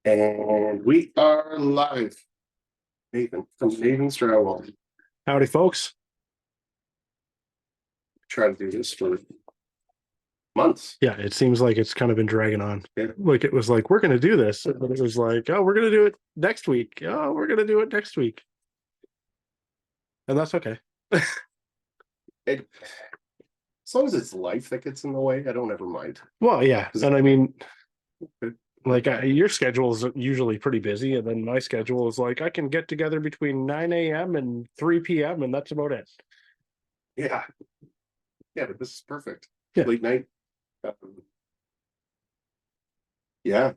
And we are live. Nathan from Nathan's Drywall. Howdy, folks. Trying to do this for months. Yeah, it seems like it's kind of been dragging on. Yeah. Like it was like, we're going to do this. But it was like, oh, we're going to do it next week. Oh, we're going to do it next week. And that's okay. As long as it's life that gets in the way, I don't ever mind. Well, yeah. And I mean, Okay. like your schedule is usually pretty busy. And then my schedule is like, I can get together between 9 a.m. and 3 p.m. And that's about it. Yeah. Yeah, but this is perfect. Yeah. Late night. Yeah.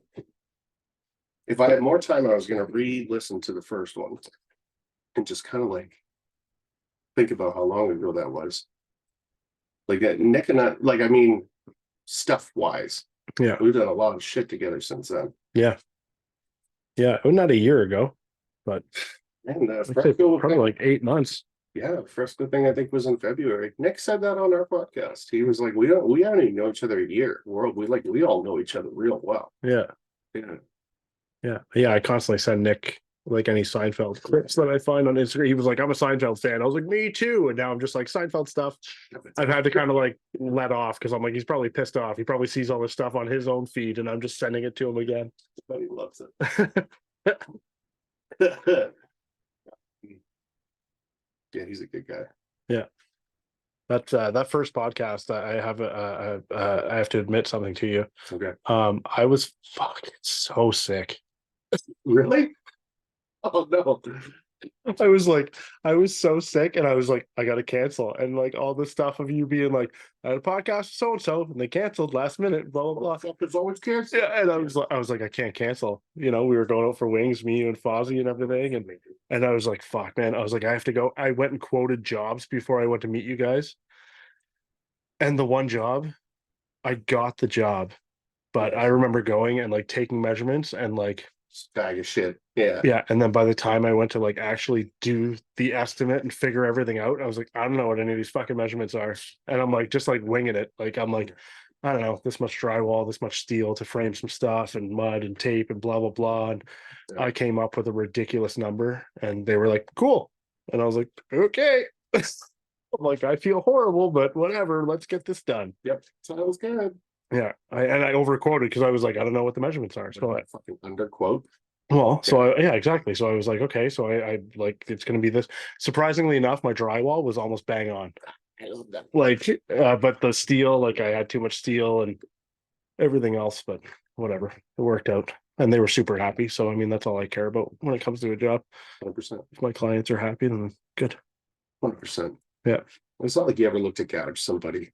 If I had more time, I was going to re-listen to the first one and just kind of like think about how long ago that was. Like Nick and I, like, I mean, stuff wise. Yeah. We've done a lot of shit together since then. Yeah. Yeah. Well, not a year ago, but And probably like 8 months. Yeah, Fresco thing I think was in February. Nick said that on our podcast. He was like, we haven't even known each other a year. We all know each other real well. Yeah. Yeah. Yeah. Yeah. I constantly send Nick like any Seinfeld clips that I find on Instagram. He was like, I'm a Seinfeld fan. I was like, me too. And now I'm just like, Seinfeld stuff. I've had to kind of like let off because I'm like, he's probably pissed off. He probably sees all this stuff on his own feed and I'm just sending it to him again. But he loves it. Yeah, he's a good guy. Yeah. That first podcast, I have to admit something to you. Okay. I was fucking so sick. Really? Oh no. I was so sick and I was like, I gotta cancel. And like all this stuff of you being like, I had a podcast so and so and they canceled last minute, blah blah blah. It's always canceled. Yeah, and I was like, I can't cancel. You know, we were going out for wings, me, you, and Fozzie and everything. And I was like, fuck, man. I was like, I have to go. I went and quoted jobs before I went to meet you guys. And the one job, I got the job. But I remember going and like taking measurements and like bag of shit. Yeah. Yeah. And then by the time I went to like actually do the estimate and figure everything out, I was like, I don't know what any of these fucking measurements are. And I'm like, just like winging it. Like, I'm like, I don't know, this much drywall, this much steel to frame some stuff and mud and tape and blah, blah, blah. And Yeah. I came up with a ridiculous number and they were like, cool. And I was like, okay. I'm like, I feel horrible, but whatever. Let's get this done. Yep. Sounds good. Yeah. I overquoted because I was like, I don't know what the measurements are. So I fucking underquote. Well, so yeah, exactly. So I was like, okay, so I like it's going to be this. Surprisingly enough, my drywall was almost bang on. Like, but the steel, like I had too much steel and everything else, but whatever, it worked out, and they were super happy. So I mean, that's all I care about when it comes to a job. 100%. If my clients are happy, then good. 100%. Yeah. It's not like you ever look to gouge somebody.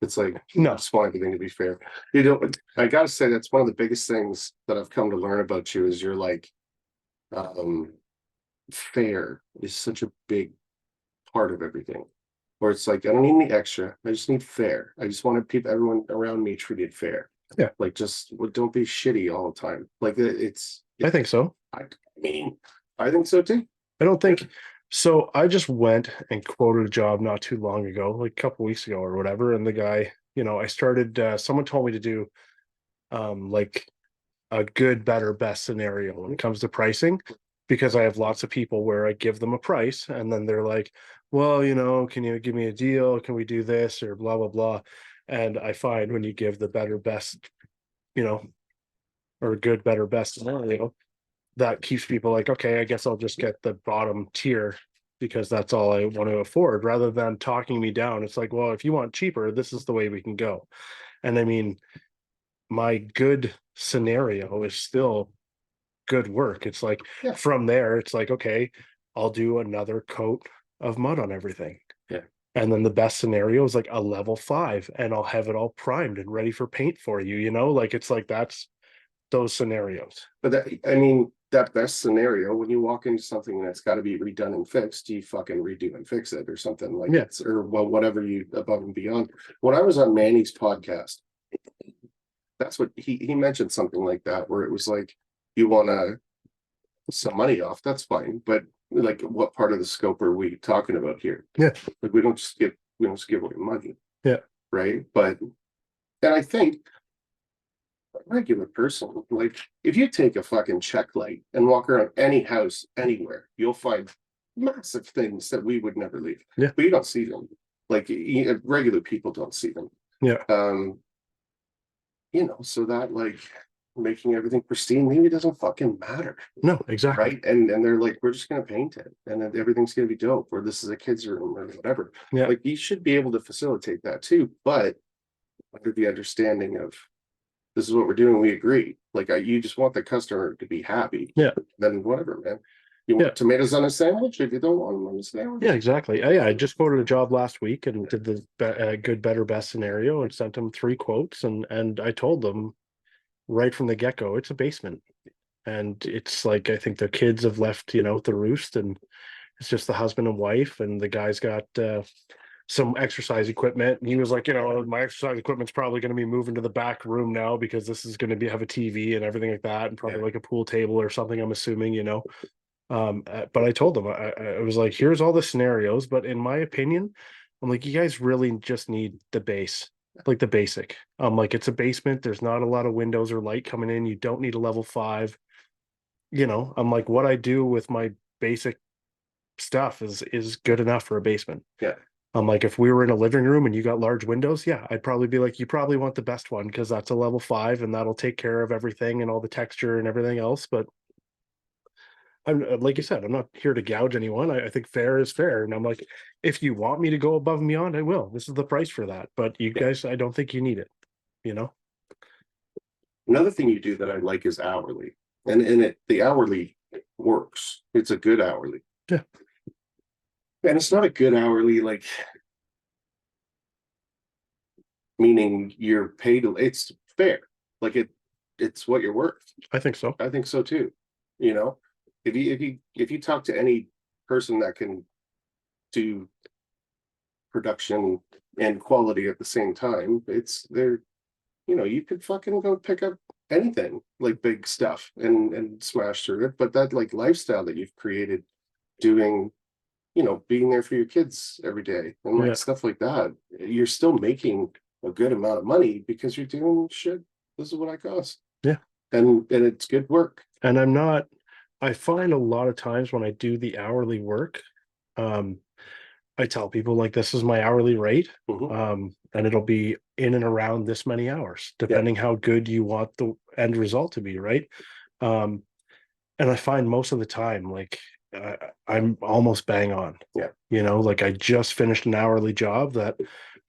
It's like, No. I just want everything to be fair. You know, I gotta say that's one of the biggest things that I've come to learn about you is you're like, fair is such a big part of everything. Where it's like, I don't need any extra. I just need fair. I just want everyone around me treated fair. Yeah. Like, just don't be shitty all the time. Like, I think so. I mean, I think so too. I don't think so. I just went and quoted a job not too long ago, like a couple weeks ago or whatever. And the guy, you know, I started, someone told me to do like a good, better, best scenario when it comes to pricing, because I have lots of people where I give them a price and then they're like, well, you know, can you give me a deal? Can we do this or blah, blah, blah. And I find when you give the better, best, you know, or good, better, best scenario, that keeps people like, okay, I guess I'll just get the bottom tier because that's all I want to afford, rather than talking me down. It's like, well, if you want cheaper, this is the way we can go. And I mean, my good scenario is still good work. It's like, Yeah. From there, it's like, okay, I'll do another coat of mud on everything. Yeah. And then the best scenario is like a level 5 and I'll have it all primed and ready for paint for you, you know, like it's like that's those scenarios. But that, I mean, that best scenario, when you walk into something that's got to be redone and fixed, you fucking redo and fix it or something like Yeah. that, or well, whatever you above and beyond. When I was on Manny's podcast, that's what he mentioned something like that, where it was like, you want to some money off, that's fine, but like, what part of the scope are we talking about here? Yeah. Like, we don't just give away money. Yeah. Right. But, and I think regular person, like if you take a fucking check light and walk around any house anywhere, you'll find massive things that we would never leave. Yeah. But you don't see them. Like regular people don't see them. Yeah. So that like making everything pristine maybe doesn't fucking matter. No, exactly. Right. And they're like, we're just gonna paint it and then everything's gonna be dope, or this is a kid's room or whatever. Yeah. Like you should be able to facilitate that too, but under the understanding of this is what we're doing, we agree. Like you just want the customer to be happy. Yeah. Then whatever, man. You want tomatoes on a sandwich if you don't want them on a sandwich? Yeah, exactly. I just quoted a job last week and did the good, better, best scenario and sent them 3 quotes. And I told them right from the get-go, it's a basement. And it's like, I think their kids have left, the roost, and it's just the husband and wife, and the guy's got some exercise equipment. And he was like, my exercise equipment's probably going to be moving to the back room now because this is going to have a TV and everything like that, and probably like a pool table or something, I'm assuming. But I told them, I was like, here's all the scenarios, but in my opinion, I'm like, you guys really just need the base, like the basic. Like it's a basement, there's not a lot of windows or light coming in, you don't need a level 5. I'm like, what I do with my basic stuff is good enough for a basement. Yeah. I'm like, if we were in a living room and you got large windows, yeah, I'd probably be like, you probably want the best one because that's a level 5 and that'll take care of everything and all the texture and everything else. But I'm like you said, I'm not here to gouge anyone. I think fair is fair. And I'm like, if you want me to go above and beyond, I will. This is the price for that. But you guys, I don't think you need it. Another thing you do that I like is hourly. And the hourly works. It's a good hourly. Yeah. And it's not a good hourly, like meaning you're paid, it's fair. Like it's what you're worth. I think so. I think so too. If you talk to any person that can do production and quality at the same time, you could fucking go pick up anything like big stuff and smash through it. But that like lifestyle that you've created doing, being there for your kids every day and like stuff like that, you're still making a good amount of money because you're doing shit. This is what I cost. Yeah. And it's good work. And I find a lot of times when I do the hourly work, I tell people like, this is my hourly rate. And it'll be in and around this many hours, depending how good you want the end result to be. Right. And I find most of the time, like I'm almost bang on. Yeah. Like I just finished an hourly job that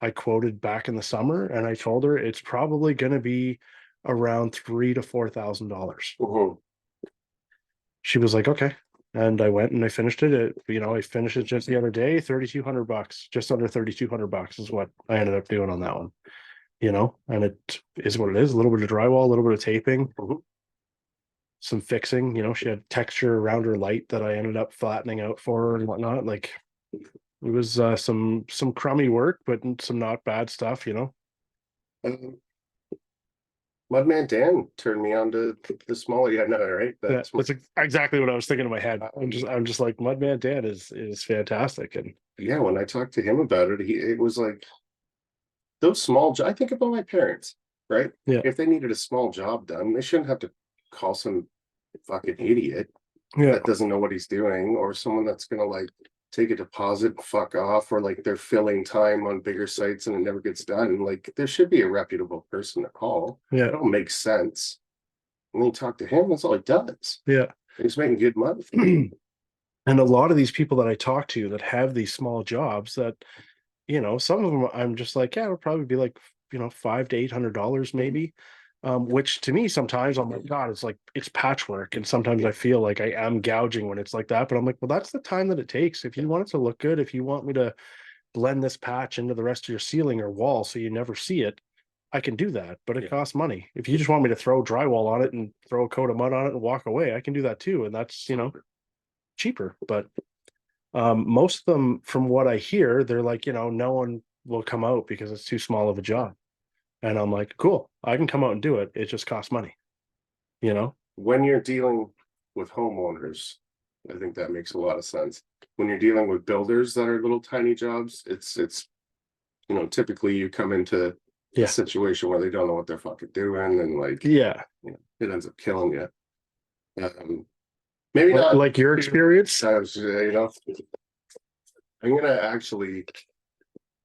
I quoted back in the summer, and I told her it's probably going to be around $3,000 to $4,000. She was like, okay. And I went and I finished it. I finished it just the other day, $3,200, just under $3,200 is what I ended up doing on that one. And it is what it is. A little bit of drywall, a little bit of taping, some fixing. She had texture around her light that I ended up flattening out for her and whatnot. Like it was some crummy work, but some not bad stuff. Mudman Dan turned me on to the smaller. Yeah, no, right. That's exactly what I was thinking in my head. I'm just like, Mudman Dan is fantastic. And yeah, when I talked to him about it, it was like those small. I think about my parents, right? Yeah. If they needed a small job done, they shouldn't have to call some fucking idiot that doesn't know what he's doing, or someone that's gonna like take a deposit and fuck off, or like they're filling time on bigger sites and it never gets done. Like there should be a reputable person to call. Yeah. It all makes sense. And then you talk to him, that's all he does. Yeah. He's making good money. And a lot of these people that I talk to that have these small jobs that, some of them I'm just like, yeah, it'll probably be like, $500 to $800 maybe. Which to me, sometimes I'm like, God, it's like, it's patchwork. And sometimes I feel like I am gouging when it's like that, but I'm like, well, that's the time that it takes. If you want it to look good, if you want me to blend this patch into the rest of your ceiling or wall so you never see it, I can do that, but it costs money. If you just want me to throw drywall on it and throw a coat of mud on it and walk away, I can do that too. And that's, cheaper. But most of them, from what I hear, they're like, no one will come out because it's too small of a job. And I'm like, cool, I can come out and do it. It just costs money. When you're dealing with homeowners, I think that makes a lot of sense. When you're dealing with builders that are little tiny jobs, it's typically you come into Yeah. a situation where they don't know what they're fucking doing, and like, Yeah. you know, it ends up killing you. Maybe not Like your experience. you know, I'm gonna actually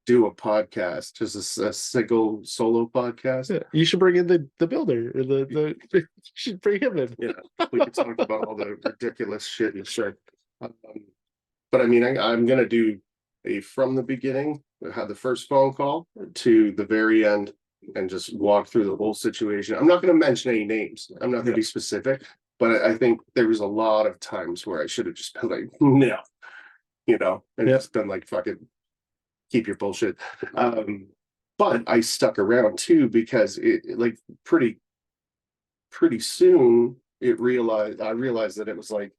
do a podcast, just a single solo podcast. Yeah, you should bring in the builder or the you should bring him in. Yeah, we could talk about all the ridiculous shit and shit. But I mean, I'm gonna do a from the beginning, have the first phone call to the very end, and just walk through the whole situation. I'm not gonna mention any names. I'm not gonna be specific, but I think there was a lot of times where I should have just been like, no, you know, and just been like, fucking keep your bullshit. But I stuck around too, because it like pretty soon I realized that it was like,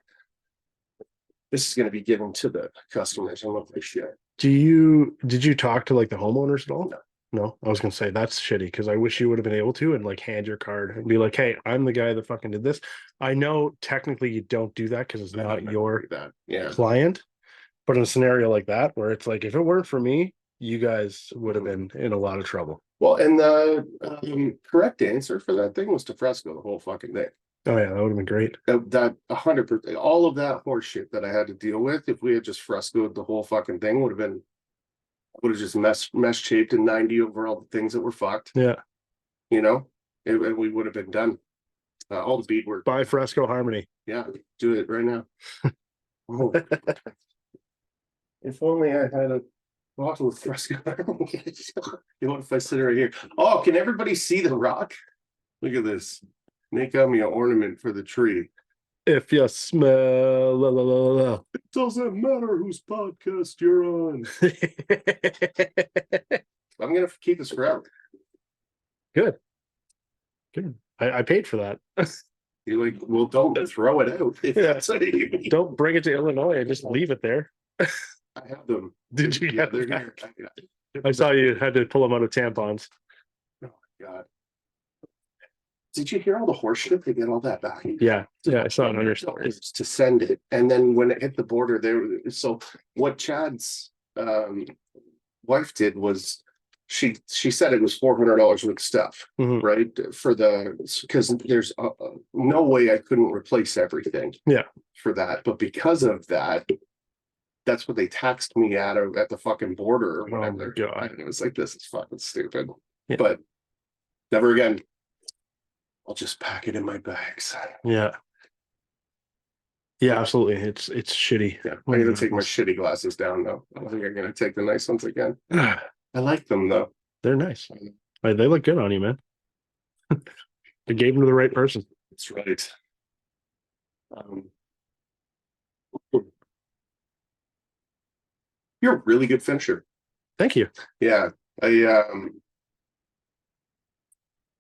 this is going to be given to the customers. I love this shit. Did you talk to like the homeowners at all? No. No, I was gonna say that's shitty because I wish you would have been able to and like hand your card and be like, hey, I'm the guy that fucking did this. I know technically you don't do that because it's not your client, but in a scenario like that where it's like, if it weren't for me, you guys would have been in a lot of trouble. Well, and the correct answer for that thing was to fresco the whole fucking thing. Oh yeah, that would have been great. That 100%, all of that horse shit that I had to deal with, if we had just frescoed the whole fucking thing, would have just mesh shaped in 90 over all the things that were fucked. Yeah, you know, and we would have been done. All the beadwork. By Fresco Harmony. Yeah, do it right now. Oh. If only I had a bottle of Fresco. You know, if I sit right here. Oh, can everybody see the rock? Look at this. Make me an ornament for the tree. If you smell, la, la, la, la. It doesn't matter whose podcast you're on. I'm gonna keep this forever. Good. I paid for that. You're like, well, don't throw it out. Don't bring it to Illinois and just leave it there. I have them. Did you? Yeah, they're here. here. I saw you had to pull them out of tampons. Oh my god. Did you hear all the horse shit? They get all that back. Yeah, I saw it on your stories. To send it, and then when it hit the border, so what Chad's wife did was she said it was $400 worth of stuff, right? For because there's no way I couldn't replace everything. Yeah, for that, but because of that, that's what they taxed me at the fucking border or whatever. Oh my god! And it was like, this is fucking stupid. Yeah. But never again. I'll just pack it in my bags. Yeah. Yeah, absolutely. It's shitty. Yeah, I'm gonna take my shitty glasses down though. I don't think I'm gonna take the nice ones again. I like them though. They're nice. They look good on you, man. I gave them to the right person. That's right. You're a really good finisher. Thank you. Yeah,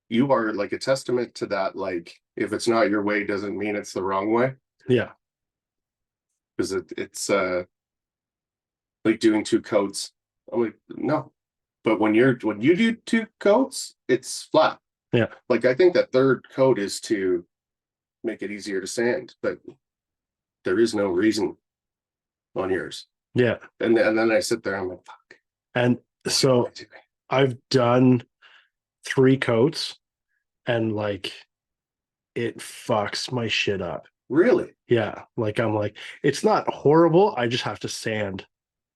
you are like a testament to that. Like, if it's not your way, doesn't mean it's the wrong way. Yeah, because it's like doing two coats. I'm like, no, but when you do two coats, it's flat. Yeah, like I think that third coat is to make it easier to sand, but there is no reason on yours. Yeah, and then I sit there, I'm like, fuck. And so I've done 3 coats, and like it fucks my shit up. Really? Yeah, like I'm like, it's not horrible. I just have to sand.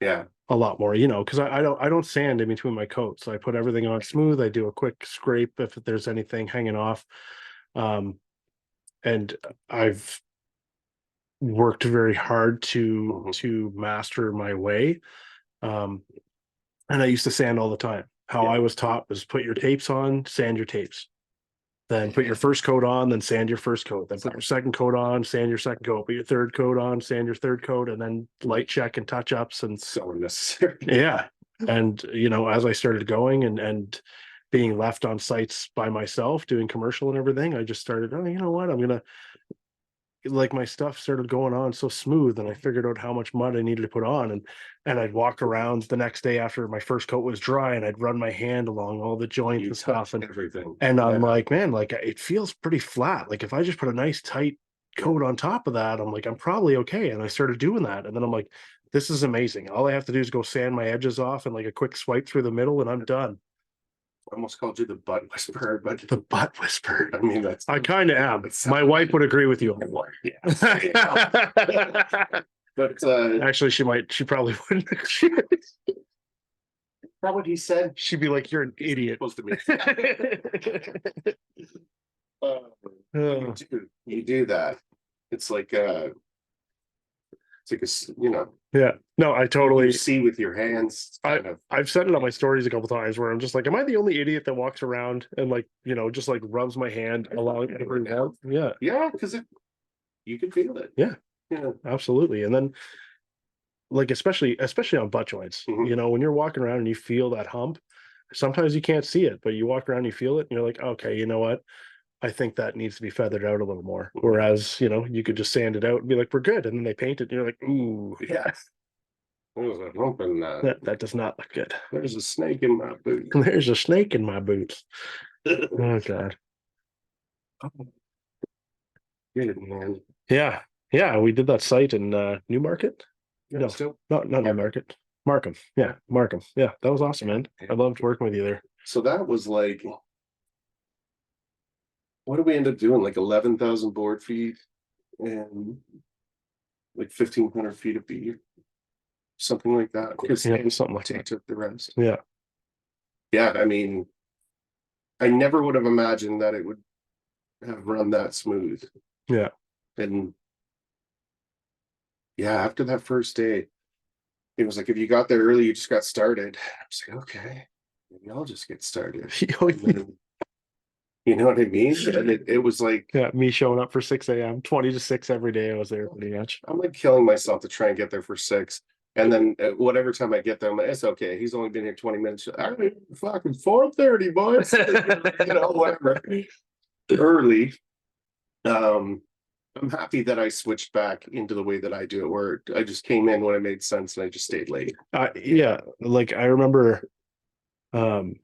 Yeah, a lot more, because I don't sand in between my coats. I put everything on smooth. I do a quick scrape if there's anything hanging off. And I've worked very hard to master my way. And I used to sand all the time. How I was taught was put your tapes on, sand your tapes. Then put your first coat on, then sand your first coat. Then put your second coat on, sand your second coat. Put your third coat on, sand your third coat, and then light check and touch ups. And so unnecessary. Yeah. And as I started going and being left on sites by myself doing commercial and everything, I just started, oh, you know what? I'm gonna, like, my stuff started going on so smooth, and I figured out how much mud I needed to put on, and I'd walk around the next day after my first coat was dry, and I'd run my hand along all the joints and stuff and everything. And I'm like, man, like it feels pretty flat. Like if I just put a nice tight coat on top of that, I'm like, I'm probably okay. And I started doing that, and then I'm like, this is amazing. All I have to do is go sand my edges off and like a quick swipe through the middle, and I'm done. almost called you the butt whisperer, but The butt whisperer. I mean, that's I kind of am. It's My wife would agree with you. yeah. But Actually, she probably wouldn't agree. that what he said? She'd be like, "You're an idiot." Supposed to be. You do that. It's like Yeah. No, I totally you see with your hands. I've said it on my stories a couple times where I'm just like, am I the only idiot that walks around and like, just like rubs my hand allowing everyone help? Yeah. Yeah, because you can feel it. Yeah. Yeah. Absolutely. And then like especially on butt joints, Mhm. when you're walking around and you feel that hump, sometimes you can't see it, but you walk around, you feel it, and you're like, okay, you know what? I think that needs to be feathered out a little more. Whereas, you could just sand it out and be like, we're good. And then they paint it, and you're like, ooh, Yeah. There's a hump in that. that does not look good. There's a snake in my boot. There's a snake in my boots. Oh God. Good man. Yeah. Yeah. We did that site in Newmarket. Yeah, No, still. not Newmarket. Markham. Yeah, Markham. Yeah, that was awesome, man. I loved working with you there. So that was like, what did we end up doing? Like 11,000 board feet and like 1,500 feet of bead, something like that. Yeah, something like He that. took the rest. Yeah. Yeah, I mean, I never would have imagined that it would have run that smooth. Yeah. And yeah, after that first day, it was like if you got there early, you just got started. I was like, okay, maybe I'll just get started. You know what I mean? And it was like, Yeah, me showing up for 6 a.m., 20 to 6 every day. I was there pretty much. I'm like killing myself to try and get there for 6. And then whatever time I get there, I'm like, it's okay. He's only been here 20 minutes. All right, fucking 4:30, boys. Whatever. Early. I'm happy that I switched back into the way that I do it, where I just came in when it made sense and I just stayed late. Yeah, like I remember, um,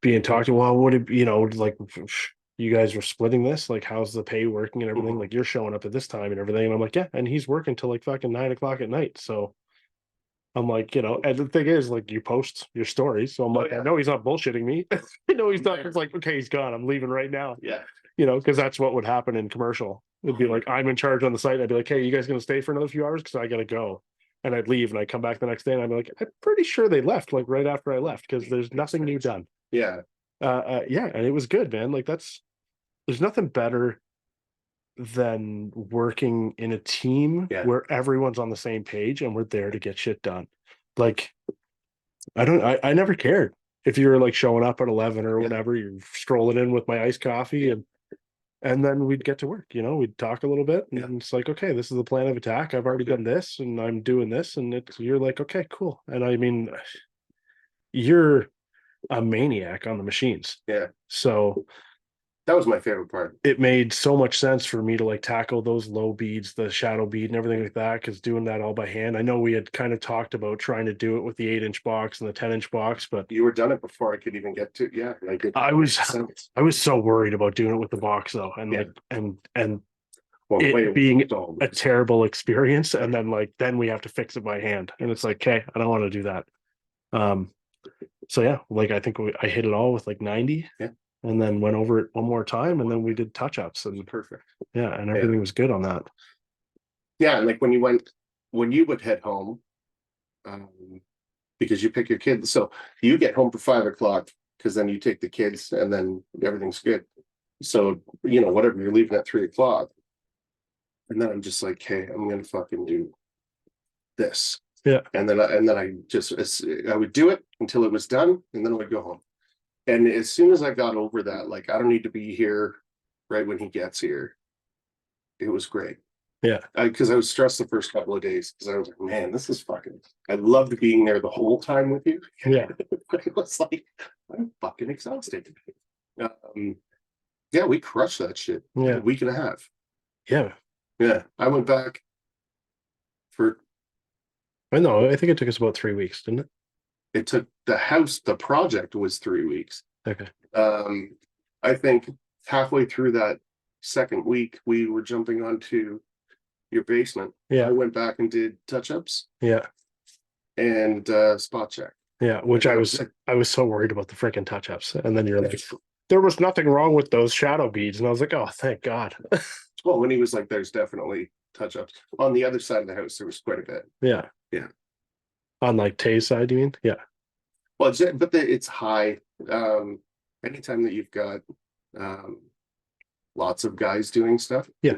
being talked to. Well, would it, like you guys were splitting this? Like, how's the pay working and everything? Like, you're showing up at this time and everything. And I'm like, yeah, and he's working till like fucking 9 o'clock at night. So I'm like, and the thing is, like, you post your stories. So I'm like, I know he's not bullshitting me. I know he's not. It's like, okay, he's gone. I'm leaving right now. Yeah. Because that's what would happen in commercial. It'd be like, I'm in charge on the site. I'd be like, hey, you guys gonna stay for another few hours? Because I gotta go. And I'd leave and I'd come back the next day and I'd be like, I'm pretty sure they left like right after I left because there's nothing new done. Yeah. Yeah, and it was good, man. Like there's nothing better than working in a team where everyone's on the same page and we're there to get shit done. Like I never cared if you were like showing up at 11 or whatever, you're strolling in with my iced coffee and then we'd get to work, we'd talk a little bit and it's like, okay, this is the plan of attack. I've already done this and I'm doing this. And you're like, okay, cool. And I mean, you're a maniac on the machines. Yeah. So that was my favorite part. It made so much sense for me to like tackle those low beads, the shadow bead and everything like that. Cause doing that all by hand. I know we had kind of talked about trying to do it with the 8-inch box and the 10-inch box, but you were done it before I could even get to. Yeah. Like I was so worried about doing it with the box though. And like, and it being a terrible experience. And then we have to fix it by hand. And it's like, okay, I don't want to do that. So yeah, like I think I hit it all with like 90. Yeah. And then went over it one more time, and then we did touch-ups and perfect. Yeah, and everything was good on that. Yeah, and like when you would head home, because you pick your kids, so you get home for 5 o'clock because then you take the kids and then everything's good. So whatever, you're leaving at 3 o'clock, and then I'm just like, hey, I'm gonna fucking do this. Yeah, and then I would do it until it was done, and then I would go home. And as soon as I got over that, like, I don't need to be here right when he gets here. It was great. Yeah. Because I was stressed the first couple of days because I was like, man, this is fucking, I loved being there the whole time with you. Yeah. It was like, I'm fucking exhausted. Yeah, we crushed that shit. Yeah. A week and a half. Yeah. Yeah. I went back for. I know. I think it took us about 3 weeks, didn't it? It took the project was 3 weeks. Okay. I think halfway through that second week, we were jumping onto your basement. Yeah. I went back and did touch-ups. Yeah. And spot check. Yeah, which I was so worried about the freaking touch-ups. And then you're like, there was nothing wrong with those shadow beads. And I was like, oh, thank God. Well, when he was like, there's definitely touch-ups. On the other side of the house, there was quite a bit. Yeah. Yeah. On like Tay's side, you mean? Yeah. Well, it's high. Anytime that you've got lots of guys doing stuff, Yeah.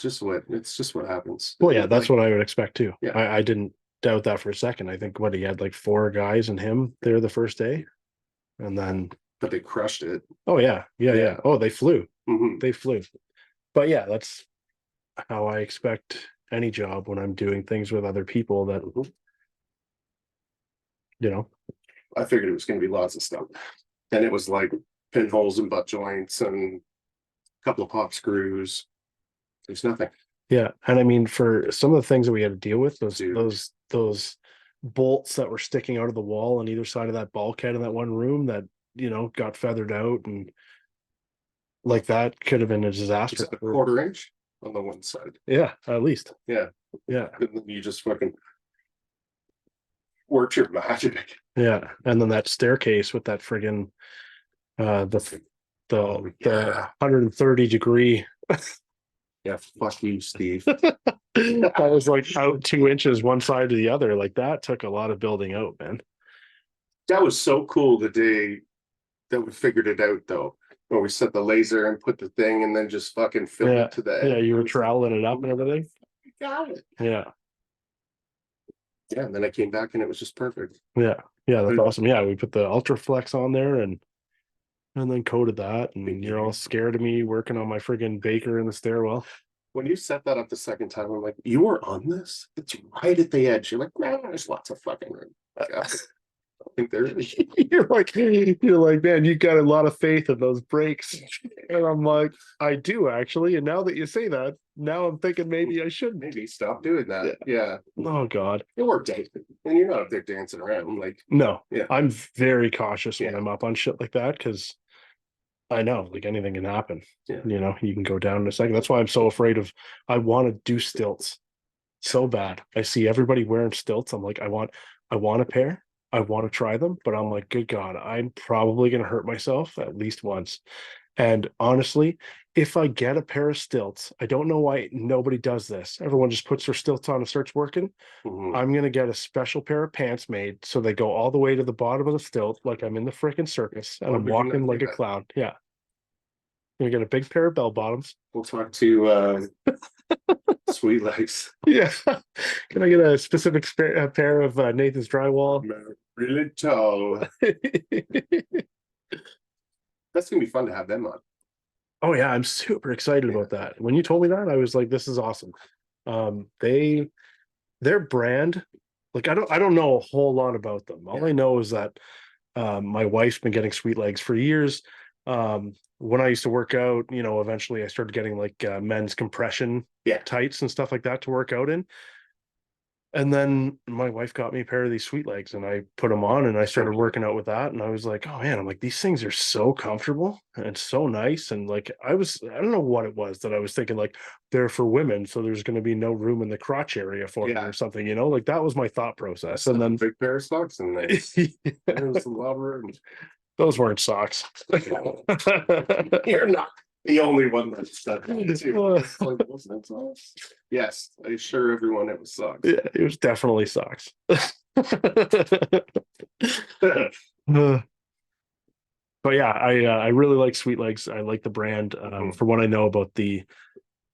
It's just what happens. Well, yeah, that's Like, what I would expect too. Yeah. I didn't doubt that for a second. I think he had like 4 guys and him there the first day. And then but they crushed it. oh yeah. Yeah. Oh, they flew. Mhm. They flew. But yeah, that's how I expect any job when I'm doing things with other people that Mhm. you know. I figured it was going to be lots of stuff. And it was like pinholes and butt joints and a couple of pop screws. There's nothing. Yeah, and I mean for some of the things that we had to deal with, Dude. those bolts that were sticking out of the wall on either side of that bulkhead in that one room that got feathered out, and like that could have been a It's disaster. a quarter inch on the one side. Yeah, at least. Yeah. Yeah. And then you just fucking worked your magic. Yeah, and then that staircase with that friggin' the Oh, yeah. 130-degree. Yeah, fuck you, Steve. I was like out 2 inches one side to the other. Like that took a lot of building out, man. That was so cool the day that we figured it out, though. When we set the laser and put the thing and then just fucking filled Yeah. it to the Yeah, end. you were troweling it up and everything. You got it. Yeah. Yeah, and then I came back and it was just perfect. Yeah. Yeah, that's awesome. Yeah, we put the Ultraflex on there and then coated that, and you're all scared of me working on my friggin' baker in the stairwell. When you set that up the second time, I'm like, you were on this? It's right at the edge. You're like, man, there's lots of fucking room. Yeah. I think there is. you're like, man, you got a lot of faith in those brakes. And I'm like, I do actually. And now that you say that, now I'm thinking maybe I should. Maybe stop doing that. Yeah. Oh God. It worked out. And you're not up there dancing around. Like, no, yeah. I'm very cautious when Yeah. I'm up on shit like that, because I know like anything can happen. Yeah. You can go down in a second. That's why I'm so afraid of, I want to do stilts so bad. I see everybody wearing stilts. I'm like, I want a pair. I want to try them, but I'm like, good God, I'm probably going to hurt myself at least once. And honestly, if I get a pair of stilts, I don't know why nobody does this. Everyone just puts their stilts on and starts working. Mhm. I'm going to get a special pair of pants made so they go all the way to the bottom of the stilt, like I'm in the freaking circus, and Why I'm would you not walking like do a that? clown. Yeah. I'm going to get a big pair of bell bottoms. We'll talk to Sweet Legs. Yeah. Can I get a specific pair of Nathan's Drywall? Really tall. That's gonna be fun to have them on. Oh yeah, I'm super excited about that. When you told me that, I was like, this is awesome. Their brand, like I don't know a whole lot about them. All I know is that my wife's been getting Sweet Legs for years. When I used to work out, eventually I started getting like men's compression tights and stuff like that to work out in. And then my wife got me a pair of these Sweet Legs and I put them on and I started working out with that. And I was like, oh man, I'm like, these things are so comfortable and so nice. And like, I don't know what it was that I was thinking, like, they're for women. So there's going to be no room in the crotch area for them or something, like that was my thought process. And then a big pair of socks in there. There's a lot of room. Those weren't socks. You're not the only one that's done that too. Like, wasn't it socks? Yes, I assure everyone it was socks. Yeah, it was definitely socks. But yeah, I really like Sweet Legs. I like the brand. From what I know about the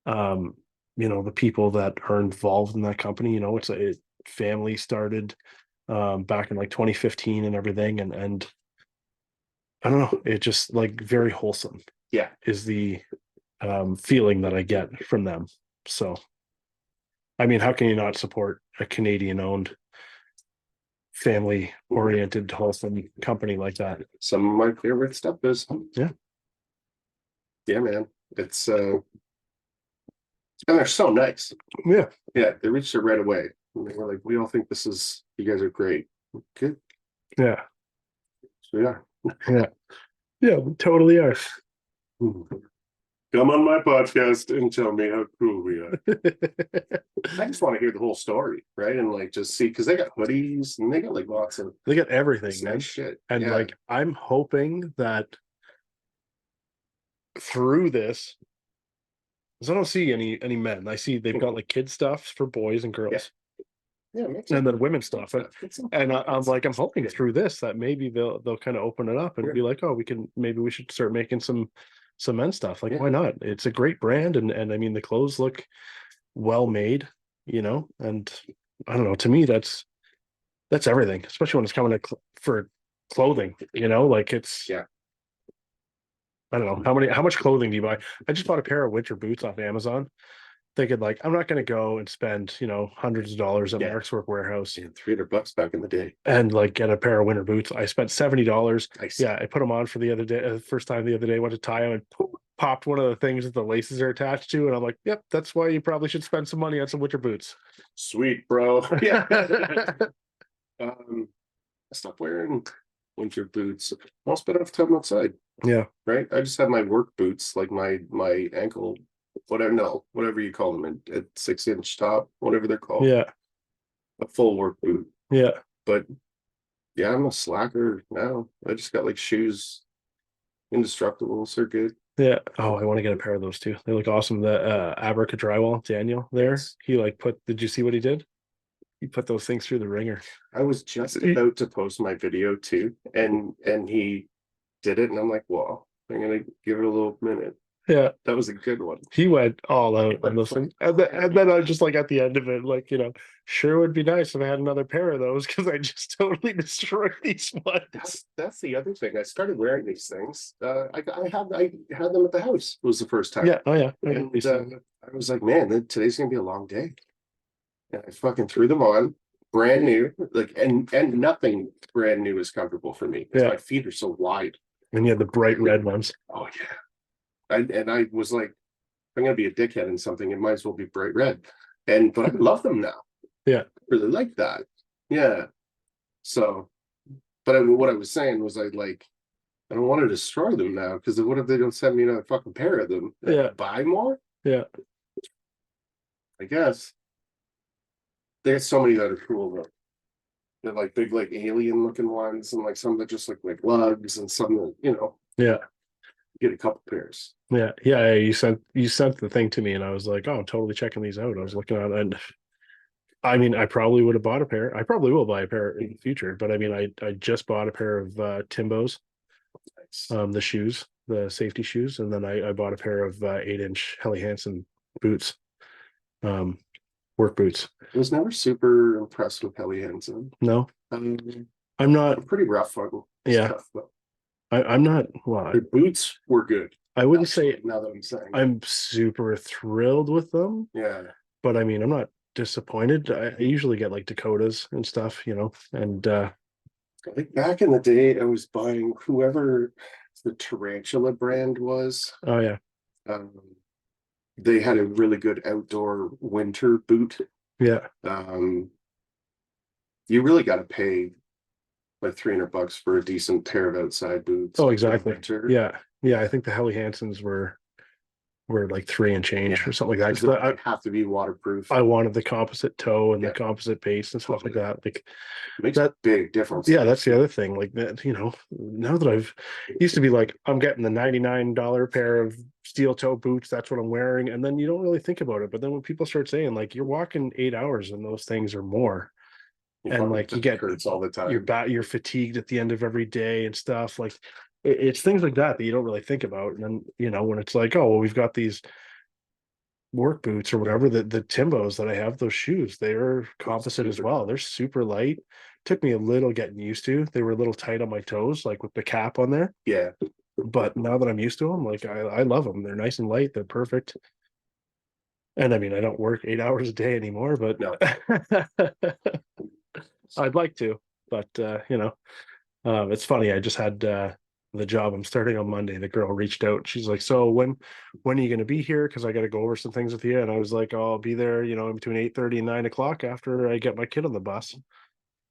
the people that are involved in that company, it's a family started back in like 2015 and everything, and I don't know, it just like very wholesome. Yeah, is the feeling that I get from them. So I mean, how can you not support a Canadian owned, family oriented, wholesome company like that? Some of my favorite stuff is. Yeah. Yeah, man. It's and they're so nice. Yeah. Yeah, they reached it right away. They were like, we all think you guys are great. Good. Yeah. So yeah. Yeah. Yeah, we totally are. Come on my podcast and tell me how cool we are. I just want to hear the whole story, right? And like just see, because they got hoodies and they got like lots of They got everything, man. nice shit. And Yeah. like, I'm hoping that through this, because I don't see any men. I see they've got like kid stuff for boys and girls, Yeah, and then women stuff. And I'm like, I'm hoping through this that maybe they'll kind of open it up and be like, oh, maybe we should start making some men's stuff. Like, why not? It's a great brand, and I mean the clothes look well made, you know. And I don't know. To me, that's everything, especially when it's coming to for clothing. You know, like it's I don't know how much clothing do you buy? I just bought a pair of winter boots off Amazon, thinking like I'm not going to go and spend hundreds of dollars at Mark's Work Warehouse and $300 back in the day and like get a pair of winter boots. I spent $70. Yeah, I put them on for the other day, first time the other day. Went to tie them and popped one of the things that the laces are attached to, and I'm like, yep, that's why you probably should spend some money on some winter boots. Sweet, bro. Yeah. I stopped wearing winter boots. I'll spend enough time outside. Yeah. Right. I just have my work boots, like my ankle, whatever you call them, at 6-inch top, whatever they're called. Yeah. A full work boot. Yeah. But yeah, I'm a slacker now. I just got like shoes, indestructibles are good. Yeah. Oh, I want to get a pair of those too. They look awesome. The Aberca Drywall, Daniel there, he like did you see what he did? He put those things through the ringer. I was just about to post my video too, and he did it, and I'm like, well, I'm gonna give it a little minute. Yeah, that was a good one. He went all out on those things, and then I just like at the end of it, like sure would be nice if I had another pair of those because I just totally destroyed these ones. That's the other thing. I started wearing these things. I had them at the house. It was the first time. Yeah. Oh yeah. And I was like, man, today's gonna be a long day. And I fucking threw them on, brand new, like, and nothing brand new is comfortable for me. Yeah. My feet are so wide. And you had the bright red ones. Oh yeah. I was like, I'm gonna be a dickhead in something. It might as well be bright red. But I love them now. Yeah. I really like that. Yeah. So, but what I was saying was I don't want to destroy them now, because what if they don't send me another fucking pair of them? Yeah. Buy more? Yeah. I guess. They got so many that are cool though. They're like big, like alien looking ones, and like some that just look like lugs, and some that, Yeah. Get a couple pairs. Yeah. Yeah. You sent the thing to me, and I was like, oh, I'm totally checking these out. I was looking at it, and I mean, I probably would have bought a pair. I probably will buy a pair in the future, but I mean, I just bought a pair of Timbos, the shoes, the safety shoes, and then I bought a pair of 8-inch Helly Hansen boots, work boots. I was never super impressed with Helly Hansen. No, I'm not. I'm pretty rough on stuff, I'm not. Well, their boots were good. I wouldn't say. Now that I'm saying, I'm super thrilled with them. Yeah, but I mean, I'm not disappointed. I usually get like Dakotas and stuff, and I think back in the day I was buying whoever the Tarantula brand was. Oh yeah. They had a really good outdoor winter boot. Yeah. You really got to pay like $300 for a decent pair of outside boots. Oh, exactly. Yeah. Yeah. I think the Helly Hansens were like 3 and change or something like that. I have to be waterproof. I wanted the composite toe and the composite base and stuff like that. Like makes a big difference. Yeah, that's the other thing. Like that, now that I've used to be like, I'm getting the $99 pair of steel toe boots, that's what I'm wearing. And then you don't really think about it. But then when people start saying like you're walking 8 hours and those things are more. And like you get hurts all the time. You're fatigued at the end of every day and stuff. Like it's things like that you don't really think about. And then, when it's like, oh, well, we've got these work boots or whatever, the Timbos that I have, those shoes, they're composite as well. They're super light. Took me a little getting used to. They were a little tight on my toes, like with the cap on there. Yeah. But now that I'm used to them, like I love them. They're nice and light. They're perfect. And I mean, I don't work 8 hours a day anymore, but no. I'd like to, but it's funny. I just had the job I'm starting on Monday. The girl reached out. She's like, so when are you going to be here? Because I got to go over some things with you. And I was like, I'll be there, in between 8:30 and 9 o'clock after I get my kid on the bus.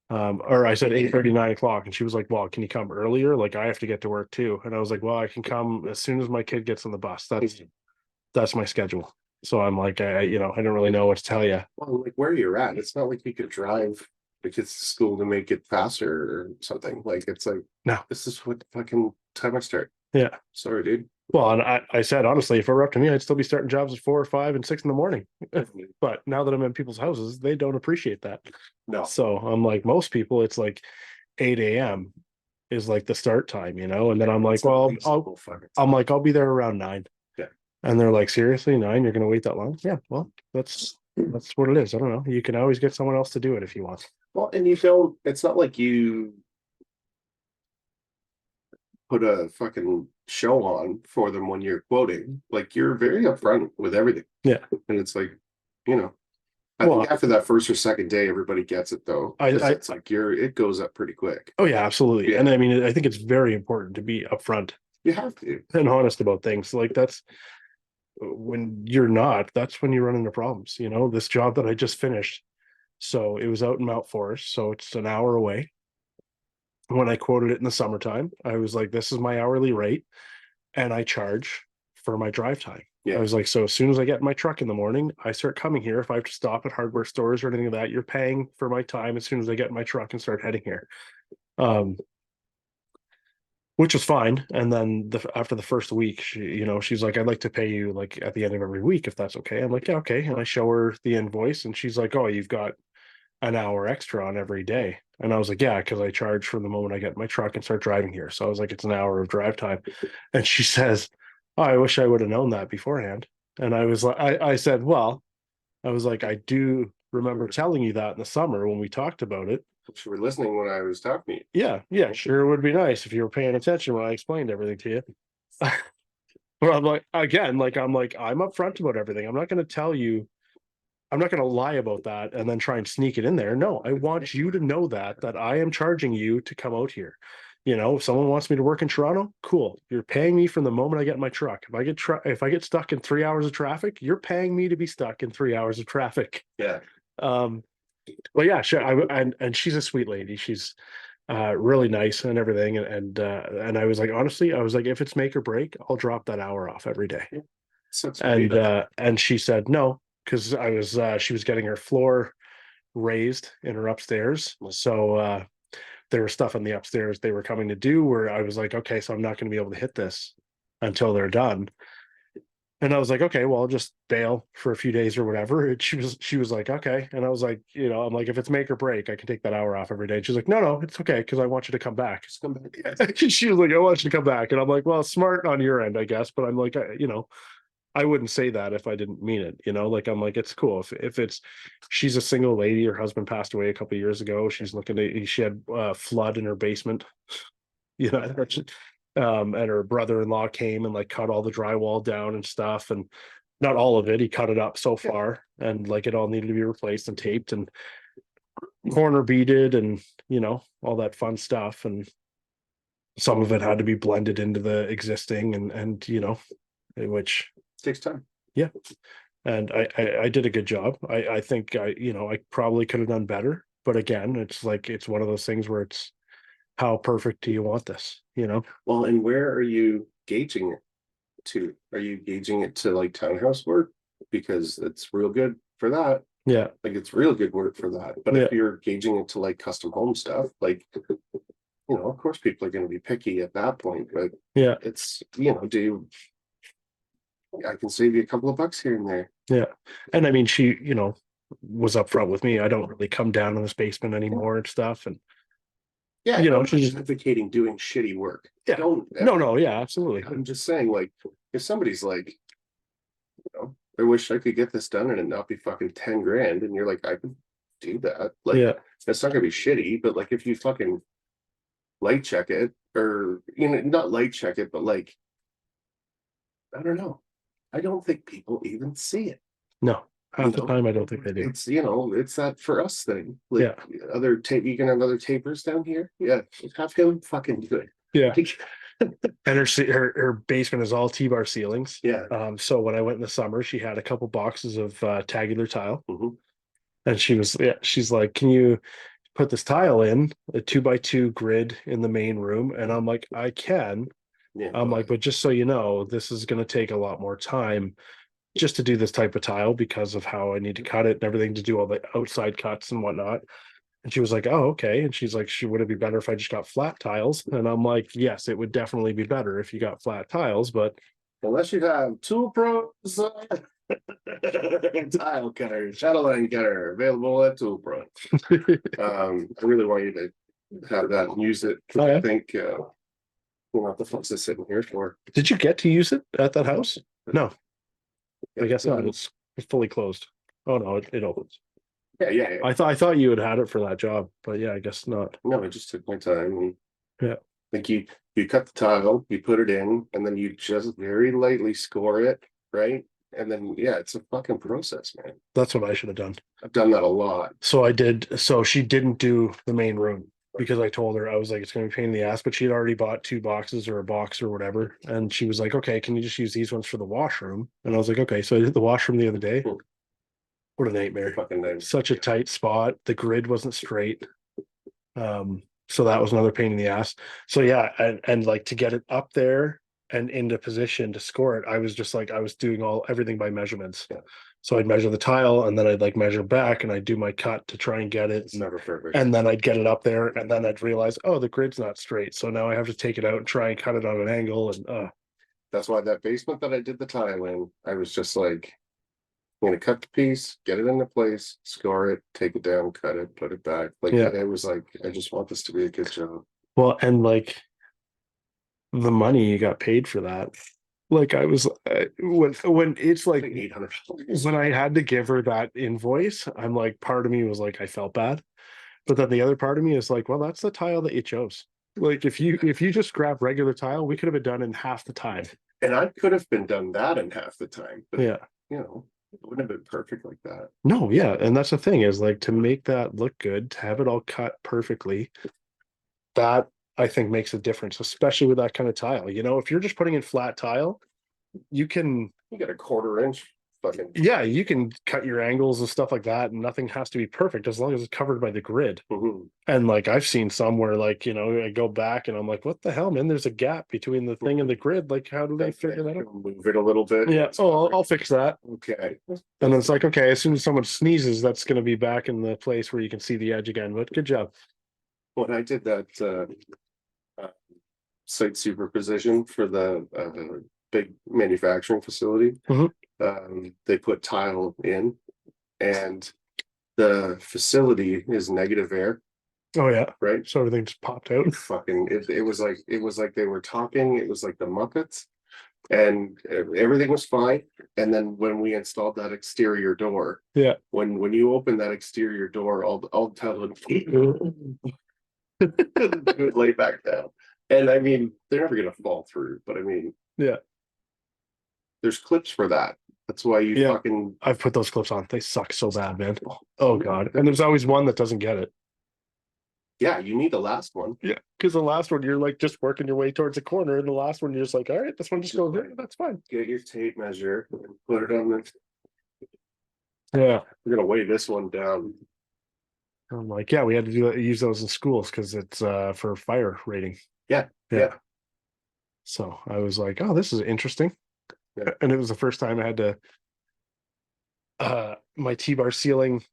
Or I said 8:30, 9 o'clock. And she was like, well, can you come earlier? Like I have to get to work too. And I was like, well, I can come as soon as my kid gets on the bus. That's my schedule. So I'm like, I don't really know what to tell you. Well, like where you're at, it's not like you could drive the kids to school to make it faster or something. Like it's like, No. this is what the fucking time I start. Yeah. Sorry, dude. Well, and I said, honestly, if it were up to me, I'd still be starting jobs at 4 or 5 and 6 in the morning. But now that I'm in people's houses, they don't appreciate that. No. So I'm like, most people, it's like 8 a.m. is like the start time, and then I'm like, It's a well, reasonable fucking I'll be there around 9. Yeah. And they're like, seriously, 9? You're gonna wait that long? Yeah, well, that's what it is. I don't know. You can always get someone else to do it if you want. Well, and you don't, it's not like you put a fucking show on for them when you're quoting. Like you're very upfront with everything. Yeah. And it's like, I Well, think after that first or second day, everybody gets it though. It's like it goes up pretty quick. Oh yeah, absolutely. Yeah. And I mean, I think it's very important to be upfront You have to. and honest about things. Like that's when you're not, that's when you run into problems. This job that I just finished. So it was out in Mount Forest, so it's an hour away. When I quoted it in the summertime, I was like, this is my hourly rate, and I charge for my drive time. Yeah. I was like, so as soon as I get in my truck in the morning, I start coming here. If I have to stop at hardware stores or anything like that, you're paying for my time as soon as I get in my truck and start heading here. Which was fine. And then after the first week, she's like, I'd like to pay you like at the end of every week, if that's okay. I'm like, yeah, okay. And I show her the invoice and she's like, oh, you've got an hour extra on every day. And I was like, yeah, because I charge from the moment I get in my truck and start driving here. So I was like, it's an hour of drive time. And she says, oh, I wish I would have known that beforehand. And I was like, I said, well, I was like, I do remember telling you that in the summer when we talked about it. You were listening when I was talking to you. Yeah, sure would be nice if you were paying attention when I explained everything to you. But I'm like, again, I'm upfront about everything. I'm not going to tell you, I'm not going to lie about that and then try and sneak it in there. No, I want you to know that I am charging you to come out here. If someone wants me to work in Toronto, cool. You're paying me from the moment I get in my truck. If I get stuck in 3 hours of traffic, you're paying me to be stuck in 3 hours of traffic. Yeah. Well, yeah, sure. And she's a sweet lady. She's really nice and everything. And I was like, honestly, I was like, if it's make or break, I'll drop that hour off every day. And she said no, because she was getting her floor raised in her upstairs. So there was stuff in the upstairs they were coming to do where I was like, okay, so I'm not going to be able to hit this until they're done. And I was like, okay, well, I'll just bail for a few days or whatever. And she was like, okay. And I was like, I'm like, if it's make or break, I can take that hour off every day. And she's like, no, it's okay, because I want you to come back. Just come back. She was like, I want you to come back. And I'm like, well, smart on your end, I guess. But I'm like, I wouldn't say that if I didn't mean it, I'm like, it's cool. If she's a single lady, her husband passed away a couple of years ago. She's she had flood in her basement, and her brother-in-law came and like cut all the drywall down and stuff, and not all of it. He cut it up so far, and like it all needed to be replaced and taped and corner beaded and all that fun stuff. And some of it had to be blended into the existing, and which takes time. Yeah. And I did a good job. I think I probably could have done better, but again, it's like, it's one of those things where it's, how perfect do you want this? Well, and where are you gauging it to? Are you gauging it to like townhouse work? Because it's real good for that. Yeah. Like it's real good work for that. But if you're gauging it to like custom home stuff, like, of course people are going to be picky at that point, but yeah, it's, I can save you a couple of bucks here and there. Yeah. And I mean, she, was upfront with me. I don't really come down in this basement anymore and stuff. And yeah, she's advocating doing shitty work. Yeah. No, yeah, absolutely. I'm just saying, like, if somebody's like, I wish I could get this done and it not be fucking 10 grand, and you're like, I can do that. Like, yeah, it's not gonna be shitty, but like if you fucking light check it, or not light check it, but like, I don't know. I don't think people even see it. No, half the time I don't think they do. It's it's that for us thing. Like other tape, you can have other tapers down here. Yeah, have him fucking do it. Yeah. And her basement is all T-bar ceilings. Yeah. So when I went in the summer, she had a couple boxes of tagular tile, and she's like, "Can you put this tile in a 2x2 grid in the main room?" And I'm like, "I can." Yeah, I'm like, but just so you know, this is going to take a lot more time just to do this type of tile because of how I need to cut it and everything to do all the outside cuts and whatnot. And she was like, oh, okay. And she's like, would it be better if I just got flat tiles? And I'm like, yes, it would definitely be better if you got flat tiles, but Unless you have Tool Pros tile cutter, shadow line cutter available at Tool Pro. I really want you to have that and use it. Oh, yeah? I think what the fuck's this sitting here for? Did you get to use it at that house? No, I guess not. It's fully closed. Oh no, it opens. Yeah. I thought you had it for that job, but yeah, I guess not. No, I just took my time. And Yeah. like you cut the tile, you put it in, and then you just very lightly score it, right? And then yeah, it's a fucking process, man. That's what I should have done. I've done that a lot. So I did. So she didn't do the main room because I told her, I was like, it's going to be a pain in the ass, but she'd already bought 2 boxes or a box or whatever. And she was like, okay, can you just use these ones for the washroom? And I was like, okay. So I did the washroom the other day. What a nightmare. Fucking nice. Such a tight spot. The grid wasn't straight. So that was another pain in the ass. So yeah, and like to get it up there and into position to score it, I was just like, I was doing everything by measurements. Yeah. So I'd measure the tile and then I'd like measure back and I'd do my cut to try and get it. It's never perfect. And then I'd get it up there and then I'd realize, oh, the grid's not straight. So now I have to take it out and try and cut it on an angle. And that's why that basement that I did the tile in, I was just like, I'm gonna cut the piece, get it into place, score it, take it down, cut it, put it back. Like Yeah. I was like, I just want this to be a good job. well, and like the money you got paid for that. Like I was when it's like $800. when I had to give her that invoice, I'm like, part of me was like, I felt bad. But then the other part of me is like, well, that's the tile that you chose. Like if you just grab regular tile, we could have been done in half the time. And I could have been done that in half the time, but Yeah. you know, it wouldn't have been perfect like that. No, yeah. And that's the thing is like to make that look good, to have it all cut perfectly, that I think makes a difference, especially with that kind of tile. You know, if you're just putting in flat tile, you can, You got a 1/4 inch fucking yeah, you can cut your angles and stuff like that, and nothing has to be perfect as long as it's covered by the grid. mhm. And like I've seen some where like, you know, I go back and I'm like, what the hell, man? There's a gap between the thing and the grid. Like, how do they figure that out? Move it a little bit. Yeah, oh, I'll fix that. Okay. And it's like, okay, as soon as someone sneezes, that's going to be back in the place where you can see the edge again. But good job. When I did that site superposition for the big manufacturing facility, Mhm. They put tile in, and the facility is negative air, Oh yeah, right? so everything just popped out. Fucking it was like they were talking. It was like the Muppets, and everything was fine. And then when we installed that exterior door, Yeah. when you open that exterior door, all tile would lay back down. And I mean, they're never gonna fall through, but I mean, Yeah. there's clips for that. That's why you Yeah. fucking I've put those clips on. They suck so bad, man. Oh god. And there's always one that doesn't get it. yeah, you need the last one. Yeah. Because the last one, you're like just working your way towards the corner. And the last one, you're just like, all right, this one just goes there. That's fine. Get your tape measure and put it on the. Yeah. We're gonna weigh this one down. I'm like, yeah, we had to use those in schools because it's for fire rating. Yeah. So I was like, oh, this is interesting. Yeah. And it was the first time I had to my T-bar ceiling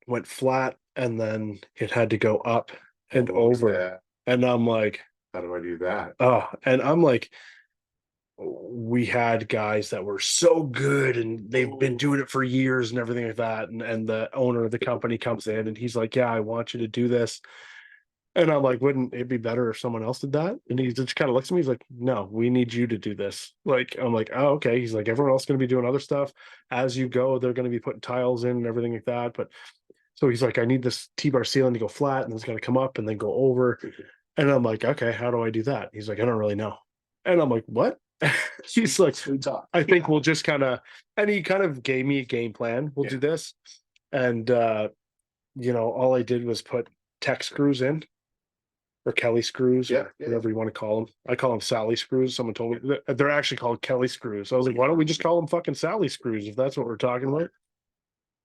went flat and then it had to go up and over. Yeah. And I'm like, How do I do that? oh, and I'm like, we had guys that were so good and they've been doing it for years and everything like that. And the owner of the company comes in and he's like, yeah, I want you to do this. And I'm like, wouldn't it be better if someone else did that? And he just kind of looks at me. He's like, no, we need you to do this. Like, I'm like, oh, okay. He's like, everyone else is going to be doing other stuff. As you go, they're going to be putting tiles in and everything like that. But so he's like, I need this T-bar ceiling to go flat and it's going to come up and then go over. And I'm like, okay, how do I do that? He's like, I don't really know. And I'm like, what? He's like, I think we'll just kind of, and he kind of gave me a game plan. We'll do this. And, you know, all I did was put tech screws in. Or Kelly screws, whatever you want to call them. I call them Sally screws. Someone told me they're actually called Kelly screws. So I was like, why don't we just call them fucking Sally screws if that's what we're talking about?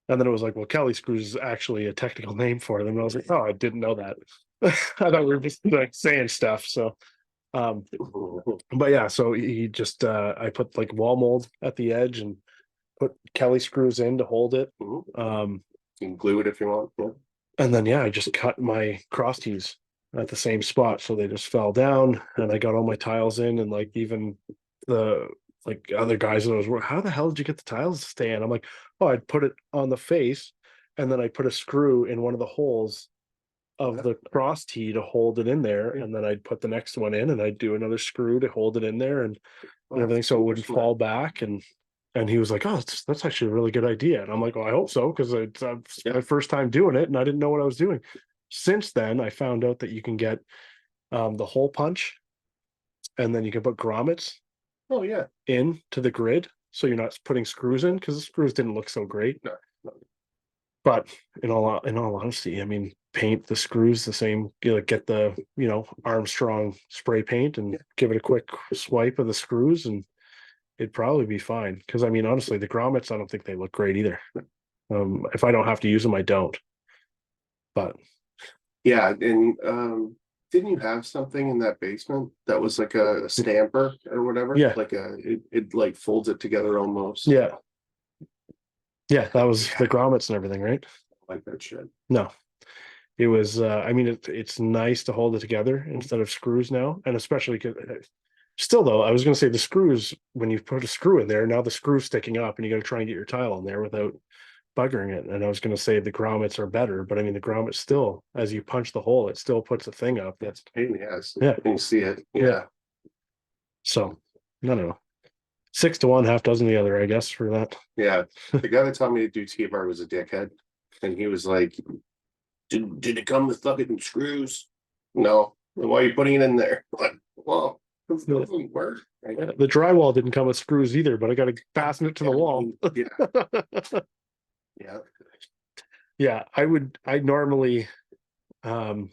And then it was like, well, Kelly screws is actually a technical name for them. And I was like, oh, I didn't know that. I thought we were just like saying stuff. So, but yeah, so he just I put like wall mold at the edge and put Kelly screws in to hold it. You can glue it if you want. Yeah. And then, yeah, I just cut my cross tees at the same spot. So they just fell down and I got all my tiles in. And like, even the like other guys that I was, how the hell did you get the tiles to stay in? I'm like, oh, I'd put it on the face and then I put a screw in one of the holes of the cross tee to hold it in there. And then I'd put the next one in and I'd do another screw to hold it in there and everything. So it wouldn't fall back. And he was like, "Oh, that's actually a really good idea." And I'm like, "Well, I hope so, because it's my first time doing it, and I didn't know what I was doing." Since then, I found out that you can get the hole punch, and then you can put grommets Oh yeah. into the grid, so you're not putting screws in, because the screws didn't look so great. No. But in all honesty, I mean, paint the screws the same. Get the Armstrong spray paint and give it a quick swipe of the screws, and it'd probably be fine. Because I mean, honestly, the grommets, I don't think they look great either. If I don't have to use them, I don't. But yeah, and didn't you have something in that basement that was like a stamper or whatever? Yeah, like it like folds it together almost. Yeah, that was the grommets and everything, right? Like that shit. No, it was. I mean, it's nice to hold it together instead of screws now, and especially still though, I was going to say the screws, when you put a screw in there, now the screw's sticking up and you got to try and get your tile in there without buggering it. And I was going to say the grommets are better, but I mean, the grommets still, as you punch the hole, it still puts a thing up. That's pain in the ass. Yeah. You can see it. Yeah. So I don't know. 6 to 1, half dozen the other, I guess, for that. Yeah. The guy that taught me to do T-bar was a dickhead. And he was like, did it come with fucking screws? No. Then why are you putting it in there? Like, well, it doesn't work. Yeah, the drywall didn't come with screws either, but I got to fasten it to the wall. Yeah. Yeah, I normally, when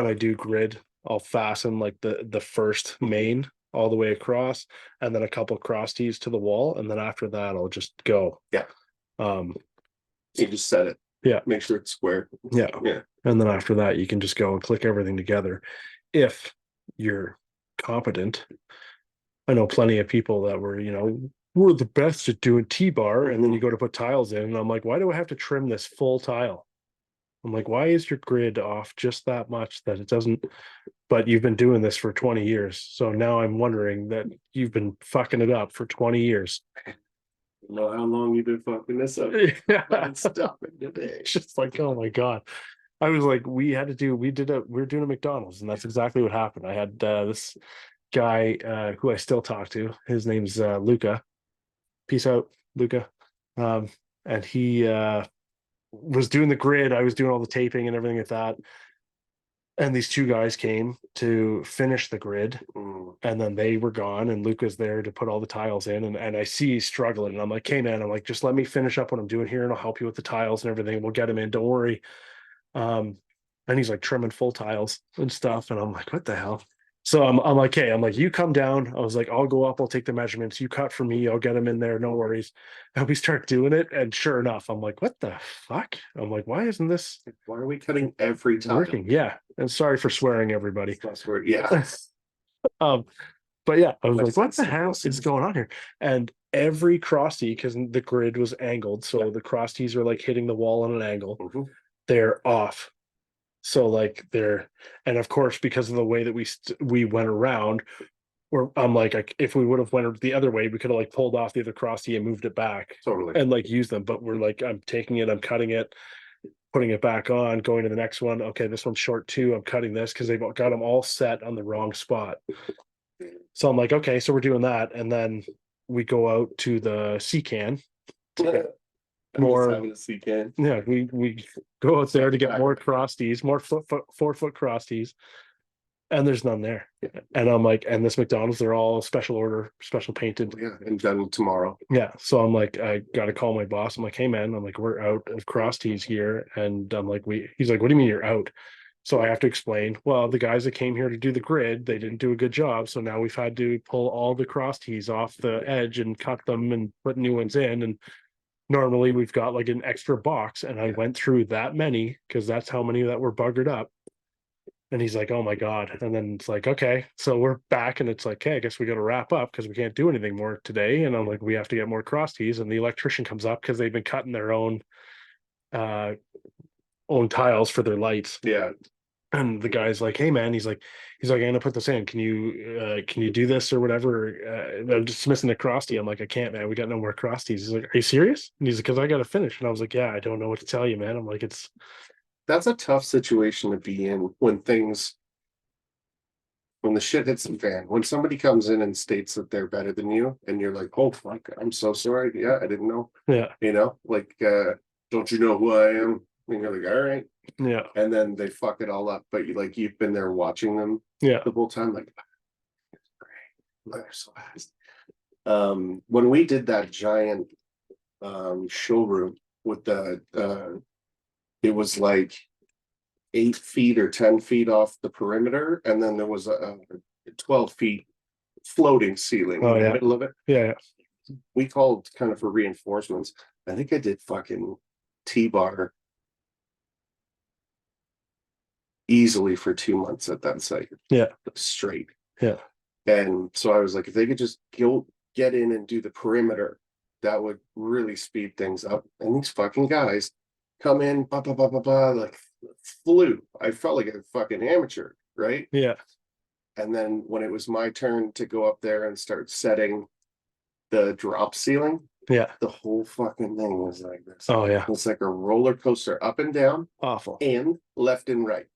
I do grid, I'll fasten like the first main all the way across, and then a couple cross tees to the wall, and then after that I'll just go. Yeah. You just set it. Yeah. Make sure it's square. Yeah. Yeah. And then after that you can just go and click everything together if you're competent. I know plenty of people that we're the best at doing T-bar, and then you go to put tiles in, and I'm like, why do I have to trim this full tile? I'm like, why is your grid off just that much that it doesn't? But you've been doing this for 20 years. So now I'm wondering that you've been fucking it up for 20 years. I don't know how long you've been fucking this up. Yeah. Stop it today. It's just like, oh my God. I was like, we were doing a McDonald's, and that's exactly what happened. I had this guy who I still talk to. His name's Luca. Peace out, Luca. And he was doing the grid. I was doing all the taping and everything like that. And these two guys came to finish the grid, and then they were gone, and Luca's there to put all the tiles in, and I see he's struggling, and I'm like, hey man, I'm like, just let me finish up what I'm doing here and I'll help you with the tiles and everything. We'll get him in, don't worry. And he's like trimming full tiles and stuff, and I'm like, what the hell? So I'm like, hey, I'm like, you come down. I was like, I'll go up, I'll take the measurements, you cut for me, I'll get him in there, no worries. And we start doing it, and sure enough, I'm like, what the fuck? I'm like, why isn't this Why are we cutting every time? working? Yeah. And sorry for swearing, everybody. Yeah. But yeah, I was like, what the hell is going on here? And every cross tee, because the grid was angled, so the cross tees are like hitting the wall on an angle, they're off. So like and of course, because of the way that we went around, I'm like, if we would have went the other way, we could have like pulled off the other cross tee and moved it back and like used them. But we're like, I'm taking it, I'm cutting it, putting it back on, going to the next one. Okay, this one's short too. I'm cutting this because they've got them all set on the wrong spot. So I'm like, okay, so we're doing that, and then we go out to the sea can. More C can. Yeah, we go out there to get more cross tees, more 4-foot cross tees, and there's none there. And I'm like, and this McDonald's, they're all special order, special painted. Yeah, and done tomorrow. Yeah, so I'm like, I got to call my boss. I'm like, hey man, I'm like, we're out of cross tees here, and I'm like, he's like, what do you mean you're out? So I have to explain, well, the guys that came here to do the grid, they didn't do a good job, so now we've had to pull all the cross tees off the edge and cut them and put new ones in. And normally we've got like an extra box, and I went through that many because that's how many that were buggered up. And he's like, oh my God. And then it's like, okay. So we're back and it's like, hey, I guess we got to wrap up because we can't do anything more today. And I'm like, we have to get more cross tees. And the electrician comes up because they've been cutting their uh own tiles for their lights. Yeah. And the guy's like, hey man, he's like, I'm gonna put this in. Can you do this or whatever? I'm just missing the cross tee. I'm like, I can't, man. We got no more cross tees. He's like, are you serious? And he's like, because I gotta finish. And I was like, yeah, I don't know what to tell you, man. I'm like, That's a tough situation to be in when the shit hits the fan, when somebody comes in and states that they're better than you, and you're like, oh fuck, I'm so sorry. Yeah, I didn't know. yeah, Like, don't you know who I am? And you're like, all right. yeah, And then they fuck it all up, but you've been there watching them yeah, the whole time, like, great, they're so fast. When we did that giant showroom with it was like 8 feet or 10 feet off the perimeter, and then there was a 12 feet floating ceiling oh in the yeah, middle of it. yeah, We called kind of for reinforcements. I think I did fucking T-bar easily for 2 months at that site. yeah, Straight. yeah, And so I was like, if they could just get in and do the perimeter, that would really speed things up. And these fucking guys come in, blah, blah, blah, blah, blah, like flew. I felt like a fucking amateur, right? yeah, And then when it was my turn to go up there and start setting the drop ceiling, yeah. the whole fucking thing was like this. Oh yeah, It's like a roller coaster, up and down awful. and left and right.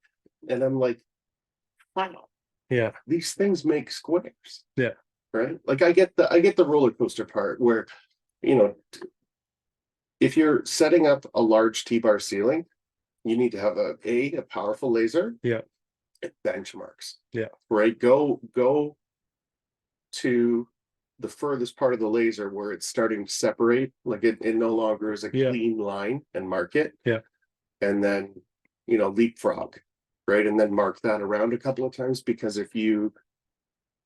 And I'm like, wow, Yeah, these things make squares. yeah, Right? Like I get the roller coaster part where, you know, if you're setting up a large T-bar ceiling, you need to have a powerful laser. yeah, It benchmarks. yeah, Right? Go to the furthest part of the laser where it's starting to separate, like it no longer is a yeah, clean line, and mark it. yeah, And then, leapfrog, right? And then mark that around a couple of times, because if you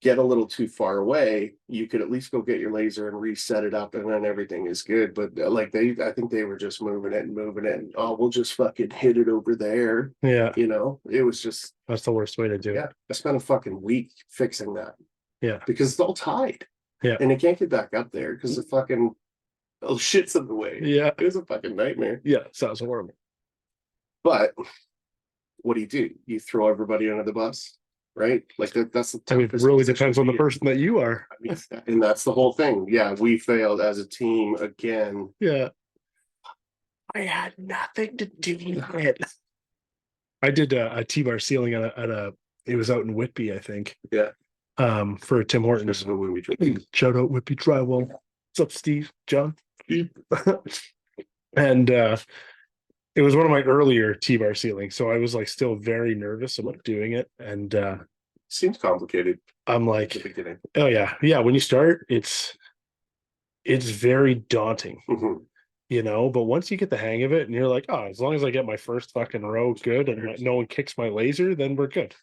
get a little too far away, you could at least go get your laser and reset it up, and then everything is good. But I think they were just moving it, and oh, we'll just fucking hit it over there. yeah. It was just, That's the worst way to do it. yeah, I spent a fucking week fixing that Yeah, because it's all tied. Yeah. And it can't get back up there because the fucking shit's in the way. yeah, It was a fucking nightmare. yeah. Sounds horrible. But what do? You throw everybody under the bus, right? Like that's the I mean, it toughest really position depends to on the be in. person that you are. I mean, and that's the whole thing. Yeah, we failed as a team again. Yeah. I had nothing to do with it. I did a T-bar ceiling it was out in Whitby, I think. Yeah. For a Tim Hortons. Shout out Whitby Drywall. What's up, Steve? John? And it was one of my earlier T-bar ceilings, so I was like still very nervous about doing it. And Seems complicated I'm at like, the beginning. oh yeah, yeah. When you start, it's very daunting. But once you get the hang of it and you're like, oh, as long as I get my first fucking row good and no one kicks my laser, then we're good.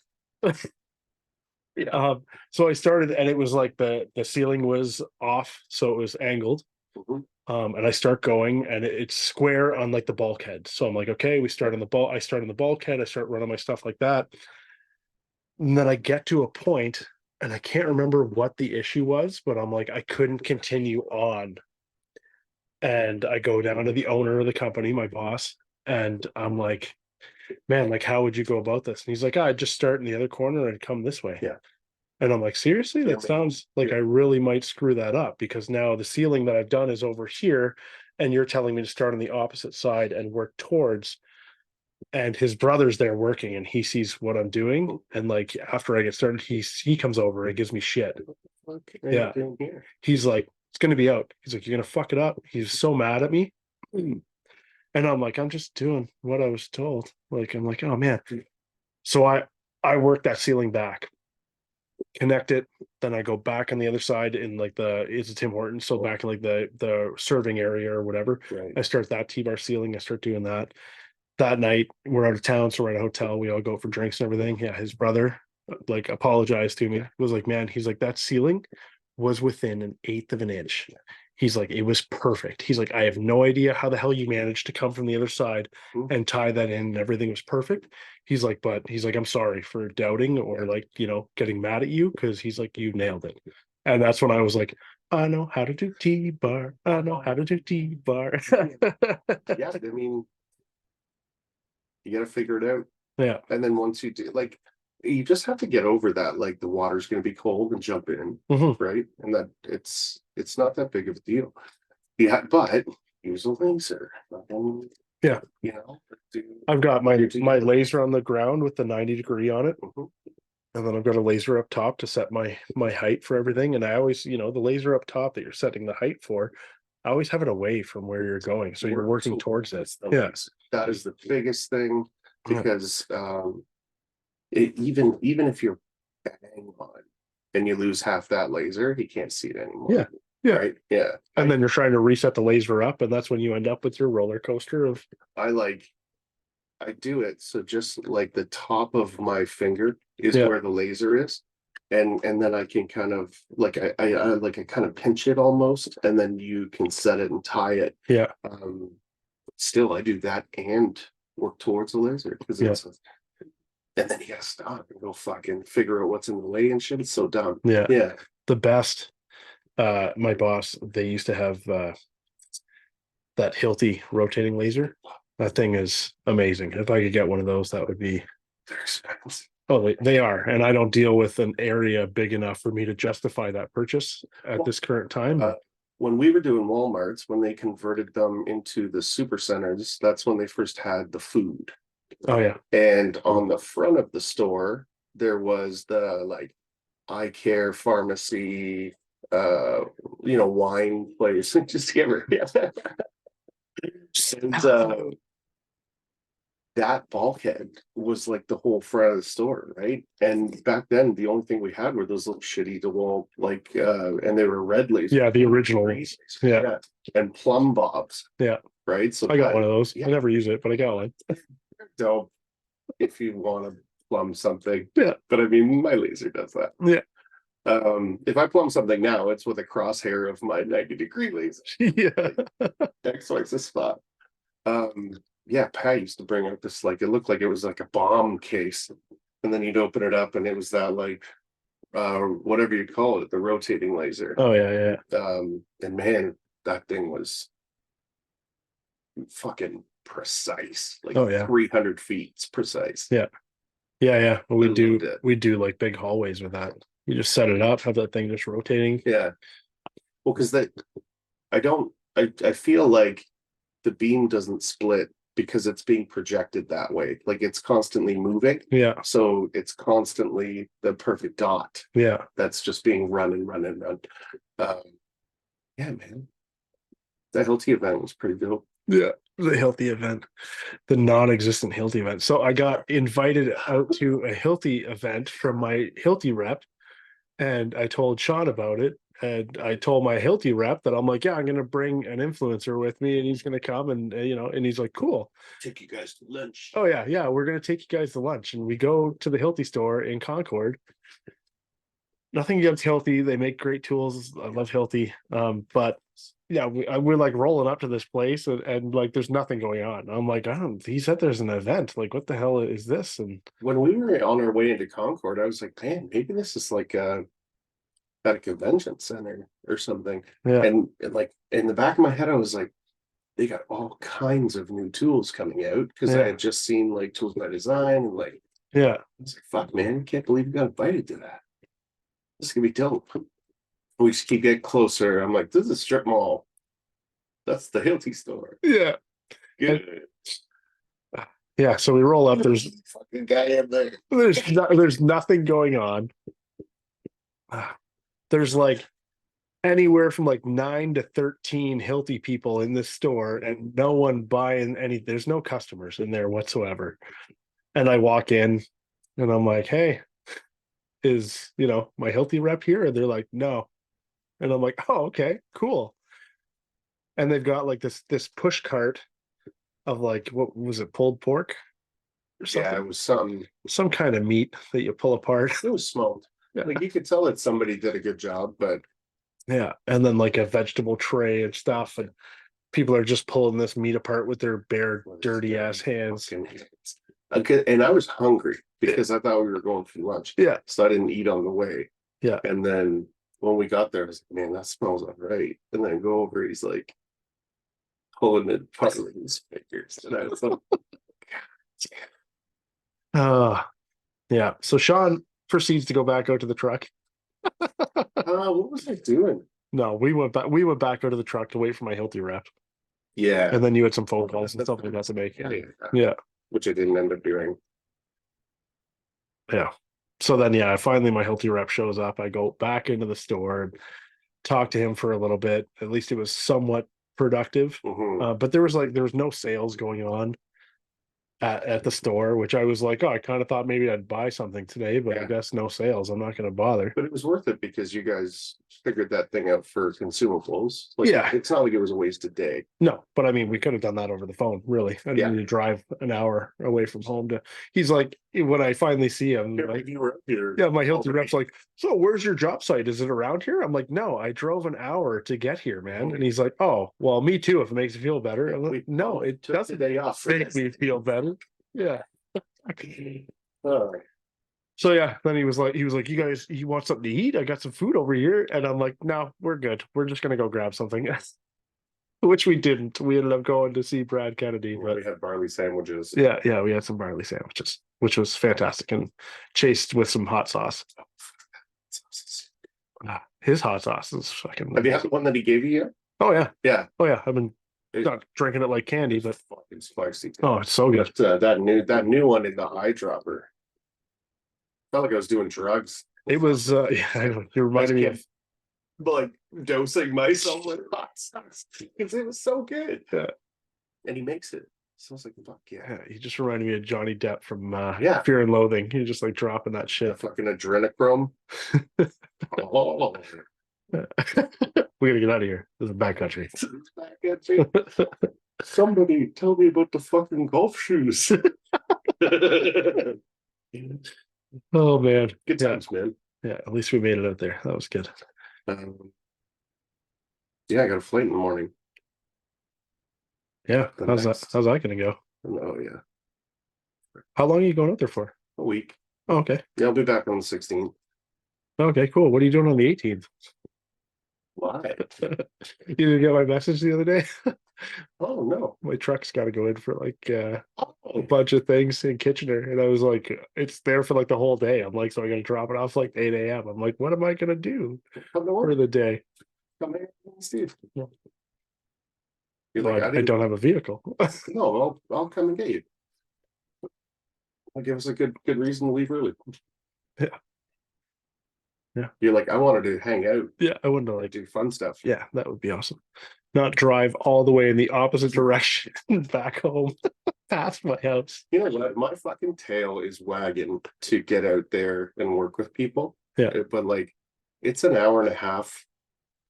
Yeah. So I started, and it was like the ceiling was off, so it was angled. And I start going, and it's square on like the bulkhead. So I'm like, okay, I start on the bulkhead, I start running my stuff like that. And then I get to a point, and I can't remember what the issue was, but I'm like, I couldn't continue on. And I go down to the owner of the company, my boss, and I'm like, man, like, how would you go about this? And he's like, I'd just start in the other corner and come this way. Yeah. And I'm like, seriously? That sounds like I really might screw that up, because now the ceiling that I've done is over here, and you're telling me to start on the opposite side and work towards. And his brother's there working, and he sees what I'm doing. And like, after I get started, he comes over and gives me shit. Yeah. He's like, it's going to be out. He's like, you're going to fuck it up. He's so mad at me. And I'm like, I'm just doing what I was told. Like, I'm like, oh man. So I work that ceiling back, connect it, then I go back on the other side in like it's a Tim Hortons, so back in like the serving area or whatever. Right. I start that T-bar ceiling. I start doing that. That night we're out of town, so we're at a hotel. We all go for drinks and everything. Yeah, his brother like apologized to me. Was like, man, he's like, that ceiling was within an eighth of an inch. He's like, it was perfect. He's like, I have no idea how the hell you managed to come from the other side and tie that in and everything was perfect. He's like, but he's like, I'm sorry for doubting or like, getting mad at you, because he's like, you nailed it. And that's when I was like, I know how to do T-bar. I know how to do T-bar. Yeah, I mean, you got to figure it out. Yeah. And then once you do, like, you just have to get over that, like the water's going to be cold and jump in, right? And that it's not that big of a deal. Yeah, but use a laser. Yeah. I've got my laser on the ground with the 90-degree on it. And then I've got a laser up top to set my height for everything. And I always, the laser up top that you're setting the height for, I always have it away from where you're going. So you're working towards it. Yeah. That is the biggest thing, because even if you're bang on and you lose half that laser, he can't see it anymore. Yeah. Yeah. Right. Yeah. And then you're trying to reset the laser up, and that's when you end up with your roller coaster of I do it so just like the top of my finger is where the laser is. And then I can kind of like I kind of pinch it almost, and then you can set it and tie it. Yeah. Still I do that and work towards the laser, because and then you gotta stop and go fucking figure out what's in the way and shit. It's so dumb. Yeah. Yeah. The best. My boss, they used to have that Hilti rotating laser. That thing is amazing. If I could get one of those, that would be. They're expensive. Oh, they are. And I don't deal with an area big enough for me to justify that purchase at this current time. When we were doing Walmarts, when they converted them into the super centers, that's when they first had the food. Oh yeah. And on the front of the store, there was the like eye care pharmacy, wine place. Just give her. And that bulkhead was like the whole front of the store, right? And back then, the only thing we had were those little shitty DeWalt, and they were red lasers. Yeah, the original. Yeah. And plumb bobs. Yeah. Right. So I got one of those. I never use it, but I got one. So if you want to plumb something. Yeah. But I mean, my laser does that. Yeah. If I plumb something now, it's with a crosshair of my 90-degree laser. Yeah. X marks the spot. Yeah, Pat used to bring out this, like, it looked like it was like a bomb case, and then you'd open it up and it was that, like, whatever you call it, the rotating laser. Oh yeah. And man, that thing was fucking precise. Like 300 feet. It's precise. Yeah. We do like big hallways with that. You just set it up, have that thing just rotating. Yeah. Well, because I feel like the beam doesn't split because it's being projected that way. Like it's constantly moving. Yeah. So it's constantly the perfect dot. Yeah. That's just being run. Yeah, man. The Hilti event was pretty dope. Yeah. The Hilti event. The non-existent Hilti event. So I got invited out to a Hilti event from my Hilti rep, and I told Sean about it. And I told my Hilti rep that I'm like, yeah, I'm going to bring an influencer with me, and he's going to come, and and he's like, cool. Take you guys to lunch. Oh yeah, we're going to take you guys to lunch, and we go to the Hilti store in Concord. Nothing against Hilti; they make great tools. I love Hilti, but yeah, we're like rolling up to this place, and like there's nothing going on. I'm like, he said there's an event. Like, what the hell is this? And when we were on our way into Concord, I was like, man, maybe this is like at a convention center or something. Yeah. And like in the back of my head, I was like, they got all kinds of new tools coming out, because I had just seen like Tools by Design, and like, yeah, I was like, fuck, man, I can't believe we got invited to that. This is gonna be dope. We just keep getting closer. I'm like, this is a strip mall. That's the Hilti store. Yeah. Good. Yeah. So we roll up. There's a fucking guy in there. There's nothing going on. There's like anywhere from like 9 to 13 Hilti people in this store, and no one buying any. There's no customers in there whatsoever. And I walk in, and I'm like, hey, is my Hilti rep here? And they're like, no. And I'm like, oh, okay, cool. And they've got like this push cart of like, what was it, pulled pork or something? Yeah, it was some kind of meat that you pull apart. It was smoked. Yeah. Like you could tell that somebody did a good job, but Yeah, and then like a vegetable tray and stuff, and people are just pulling this meat apart with their bare, dirty ass hands. Okay, and I was hungry because I thought we were going for lunch. Yeah, So I didn't eat on the way. yeah. And then when we got there, I was like, man, that smells all right. And then I go over, he's like pulling it apart with his fingers. And I was like, Uh yeah. So Sean proceeds to go back out to the truck. what was I doing? No, we went back out to the truck to wait for my Hilti wrap. Yeah. And then you had some phone calls and stuff like that to make. Yeah. Yeah. Which I didn't end up doing. Yeah. So then yeah, finally my Hilti rep shows up. I go back into the store and talk to him for a little bit. At least it was somewhat productive. Mhm. But there was no sales going on at the store, which I was like, oh, I kind of thought maybe I'd buy something today, but I Yeah. guess no sales. I'm not going to bother. But it was worth it because you guys figured that thing out for consumables. Like, Yeah. it's not like it was a wasted day. No, but I mean, we could have done that over the phone, really. I didn't Yeah. need to drive an hour away from home to. He's like, when I finally see him, like, You were up here. yeah, my Hilton rep's like, so where's your job site? Is it around here? I'm like, no, I drove an hour to get here, man. And he's like, oh, well, me too, if it makes you feel better. I'm like, no, it took the doesn't day off for make this. me feel better. Yeah. Oh, So yeah, then he was like, you guys, you want something to eat? I got some food over here. And I'm like, no, we're good. We're just gonna go grab something. Which we didn't. We ended up going to see Brad Kennedy. But we had barley sandwiches. yeah, we had some barley sandwiches, which was fantastic, and chased with some hot sauce. His hot sauce is fucking. Have you had the one that he gave you yet? Oh yeah, Yeah. oh yeah. I've been not drinking it like candy, but fucking spicy. oh, it's so good. But, that new one in the eyedropper. Felt like I was doing drugs. It was yeah. You reminded me of like dosing myself with hot sauce because it was so good. Yeah. And he makes it. So I was like, fuck yeah. Yeah, he just reminded me of Johnny Depp from Yeah. Fear and Loathing. He just like dropping that shit. Fucking adrenochrome. Oh. We gotta get out of here. This is backcountry. Somebody tell me about the fucking golf shoes. Oh man. Good times, man. Yeah, at least we made it out there. That was good. Yeah, I got a flight in the morning. Yeah. How's that gonna go? Oh yeah. How long are you going out there for? A week. Oh, okay. Yeah, I'll be back on the 16th. Okay, cool. What are you doing on the 18th? Why? You didn't get my message the other day? Oh no. My truck's got to go in for like a bunch of things in Kitchener, and I was like, it's there for like the whole day. I'm like, so I'm gonna drop it off like 8 a.m. I'm like, what am I gonna do Come to for work. the day? Come here, Steve. Yeah. You're Well, like, I don't have a vehicle. No, I'll come and get you. I'll give us a good reason to leave early. Yeah. Yeah. You're like, I wanted to hang out. Yeah, I wouldn't Like like. do fun stuff. Yeah, that would be awesome. Not drive all the way in the opposite direction back home past my house. You know what? My fucking tail is wagging to get out there and work with people. Yeah. But like, it's an hour and a half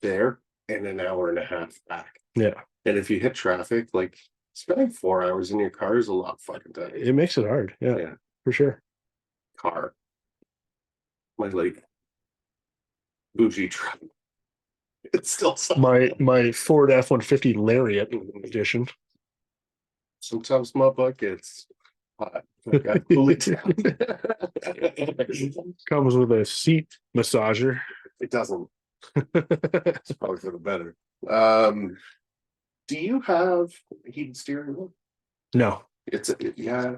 there and an hour and a half back. Yeah. And if you hit traffic, like spending 4 hours in your car is a lot fucking time. It makes it hard. Yeah, Yeah. for sure. Car. My like bougie truck. It's still My Ford F-150 Lariat edition. Sometimes my butt gets hot. I got cool it down. Comes with a seat massager. It doesn't. It's probably for the better. Do you have a heated steering wheel? No, Yeah.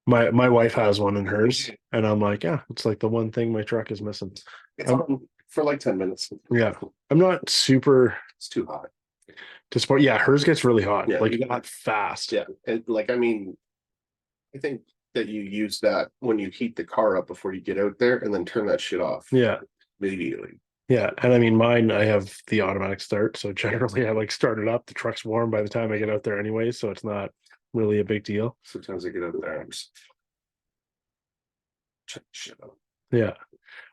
my wife has one in hers, and I'm like, yeah, it's like the one thing my truck is missing. It's on for like 10 minutes. Yeah, I'm not super It's too hot. to support. Yeah, hers gets really hot, Yeah, like you got- not fast. Yeah. And like, I mean, I think that you use that when you heat the car up before you get out there and then turn that shit off Yeah, immediately. yeah, and I mean mine. I have the automatic start, so generally I like start it up. The truck's warm by the time I get out there anyway, so it's not really a big deal. Sometimes I get out there and just check shit out. Yeah.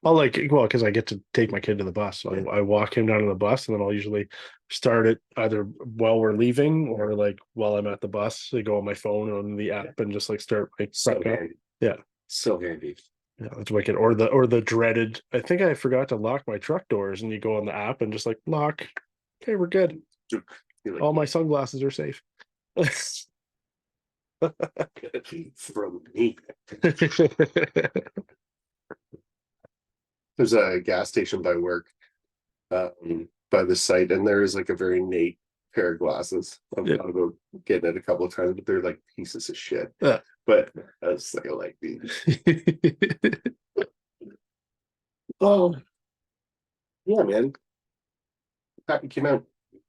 I'll like, well, because I get to take my kid to the bus. So I walk him down to the bus, and then I'll usually start it either while we're leaving or like while I'm at the bus. I go on my phone on the app and just like start my So truck up. handy. Yeah. So handy. Yeah, that's wicked. Or the dreaded, I think I forgot to lock my truck doors, and you go on the app and just like lock. Okay, we're good. You're like, All my sunglasses are safe. from me. There's a gas station by work, by the site, and there is like a very neat pair of glasses. I've Yeah. thought about getting it a couple of times, but they're like pieces of shit. Yeah. But I was like, I like these. Oh, Yeah, man. Happy came out.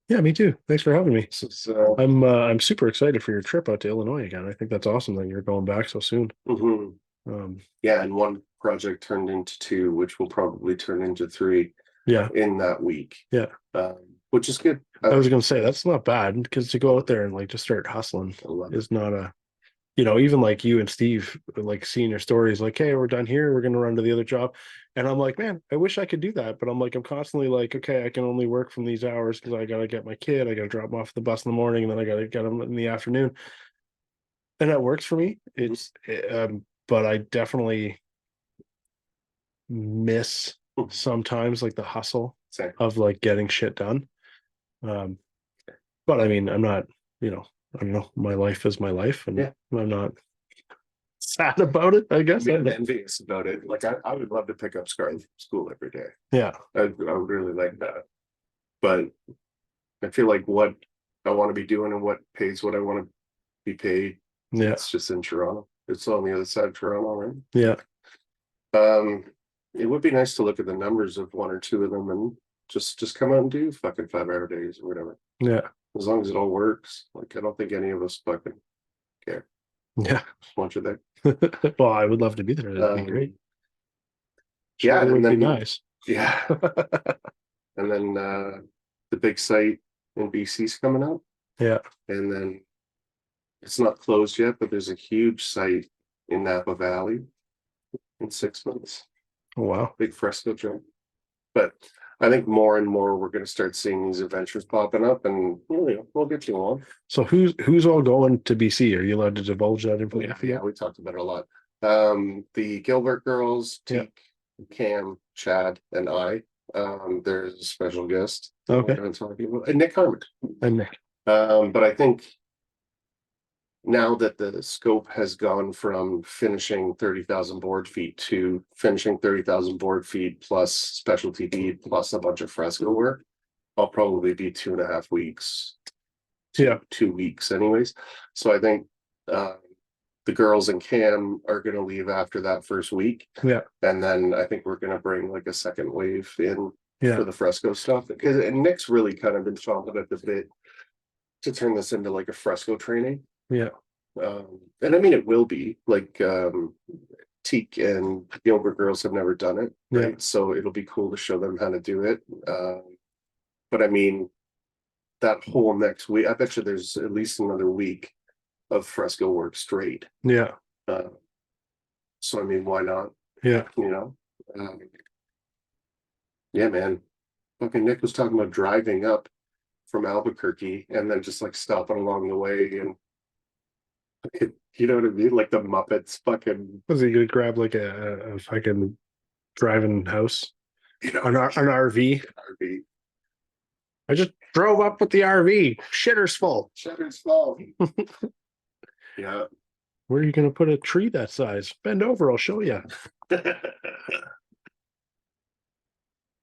yeah, me too. Thanks for having me. So, I'm super excited for your trip out to Illinois again. I think that's awesome that you're going back so soon. mhm. Um, Yeah, and one project turned into two, which will probably turn into three yeah, in that week. yeah. Which is good. I was gonna say that's not bad because to go out there and like just start hustling I love it. is not a, even like you and Steve, like seeing your stories, like, hey, we're done here, we're gonna run to the other job, and I'm like, man, I wish I could do that, but I'm like, I'm constantly like, okay, I can only work from these hours because I gotta get my kid, I gotta drop him off at the bus in the morning, and then I gotta get him in the afternoon, and that works for me. But I definitely miss sometimes like the hustle Same. of like getting shit done. Um, but I mean, I'm not, I don't know, my life is my life, and Yeah. I'm not sad about it, I guess. I'm envious about it. Like I would love to pick up Scarlet from school every day. Yeah. I would really like that. But I feel like what I want to be doing and what pays what I want to be paid, Yeah. it's just in Toronto. It's on the other side of Toronto, right? Yeah. It would be nice to look at the numbers of one or two of them and just come out and do fucking 5 hour days or whatever. Yeah. As long as it all works. Like I don't think any of us fucking care. Yeah. Just want you there. Well, I would love to be there. That'd be great. Yeah, Sure, it and would be then nice. yeah. And then the big site in BC's coming up. Yeah. And then it's not closed yet, but there's a huge site in Napa Valley in 6 months. Oh, wow. Big fresco joint. But I think more and more we're going to start seeing these adventures popping up, and we'll get you on. So who's all going to BC? Are you allowed to divulge that information? Yeah, we talked about it a lot. The Gilbert girls, Teak, Cam, Chad, and I. There's a special guest. Okay. I'm talking about, and Nick Harmon. And Nick. But I think now that the scope has gone from finishing 30,000 board feet to finishing 30,000 board feet plus specialty bead plus a bunch of fresco work, I'll probably be 2.5 weeks. Yeah. 2 weeks anyways. So I think the girls and Cam are going to leave after that first week. Yeah. And then I think we're going to bring like a second wave in Yeah. for the fresco stuff. And Nick's really kind of been chomping at the bit to turn this into like a fresco training. Yeah. And I mean, it will be like Teak and Gilbert girls have never done it, right? Yeah. So it'll be cool to show them how to do it. But I mean, that whole next week, I bet you there's at least another week of fresco work straight. Yeah. So I mean, why not? Yeah. Yeah, man. Fucking Nick was talking about driving up from Albuquerque and then just like stopping along the way and you know what I mean? Like the Muppets fucking. Was he gonna grab like a fucking driving house? You know, An RV? RV. I just drove up with the RV. Shitter's full. Shutter's full. Yeah. Where are you gonna put a tree that size? Bend over, I'll show you.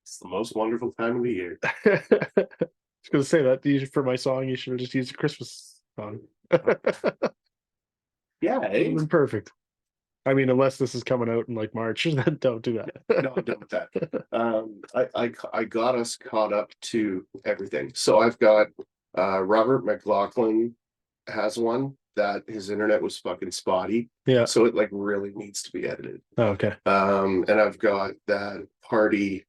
It's the most wonderful time of the year. I was gonna say that for my song, you should have just used a Christmas song. Yeah, It was perfect. I mean, unless this is coming out in like March, then don't do that. No, I'm done with that. I got us caught up to everything. So I've got Robert McLaughlin has one that his internet was fucking spotty. Yeah. So it like really needs to be edited. Oh, okay. And I've got that party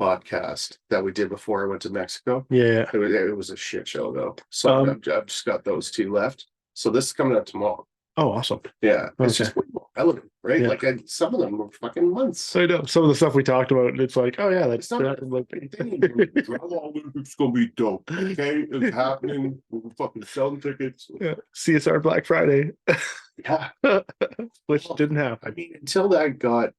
podcast that we did before I went to Mexico. Yeah. It was a shit show though. So I've just got those two left. So this is coming out tomorrow. Oh, awesome. Yeah, it's Okay. just way more relevant, right? Yeah. Like some of them were fucking months. So I know some of the stuff we talked about, it's like, oh yeah, that's It's not that, like, Drywall Olympics gonna be dope. Okay, it's happening. We're fucking selling tickets. yeah, CSR Black Friday, Yeah, which well, didn't I happen. mean, until that got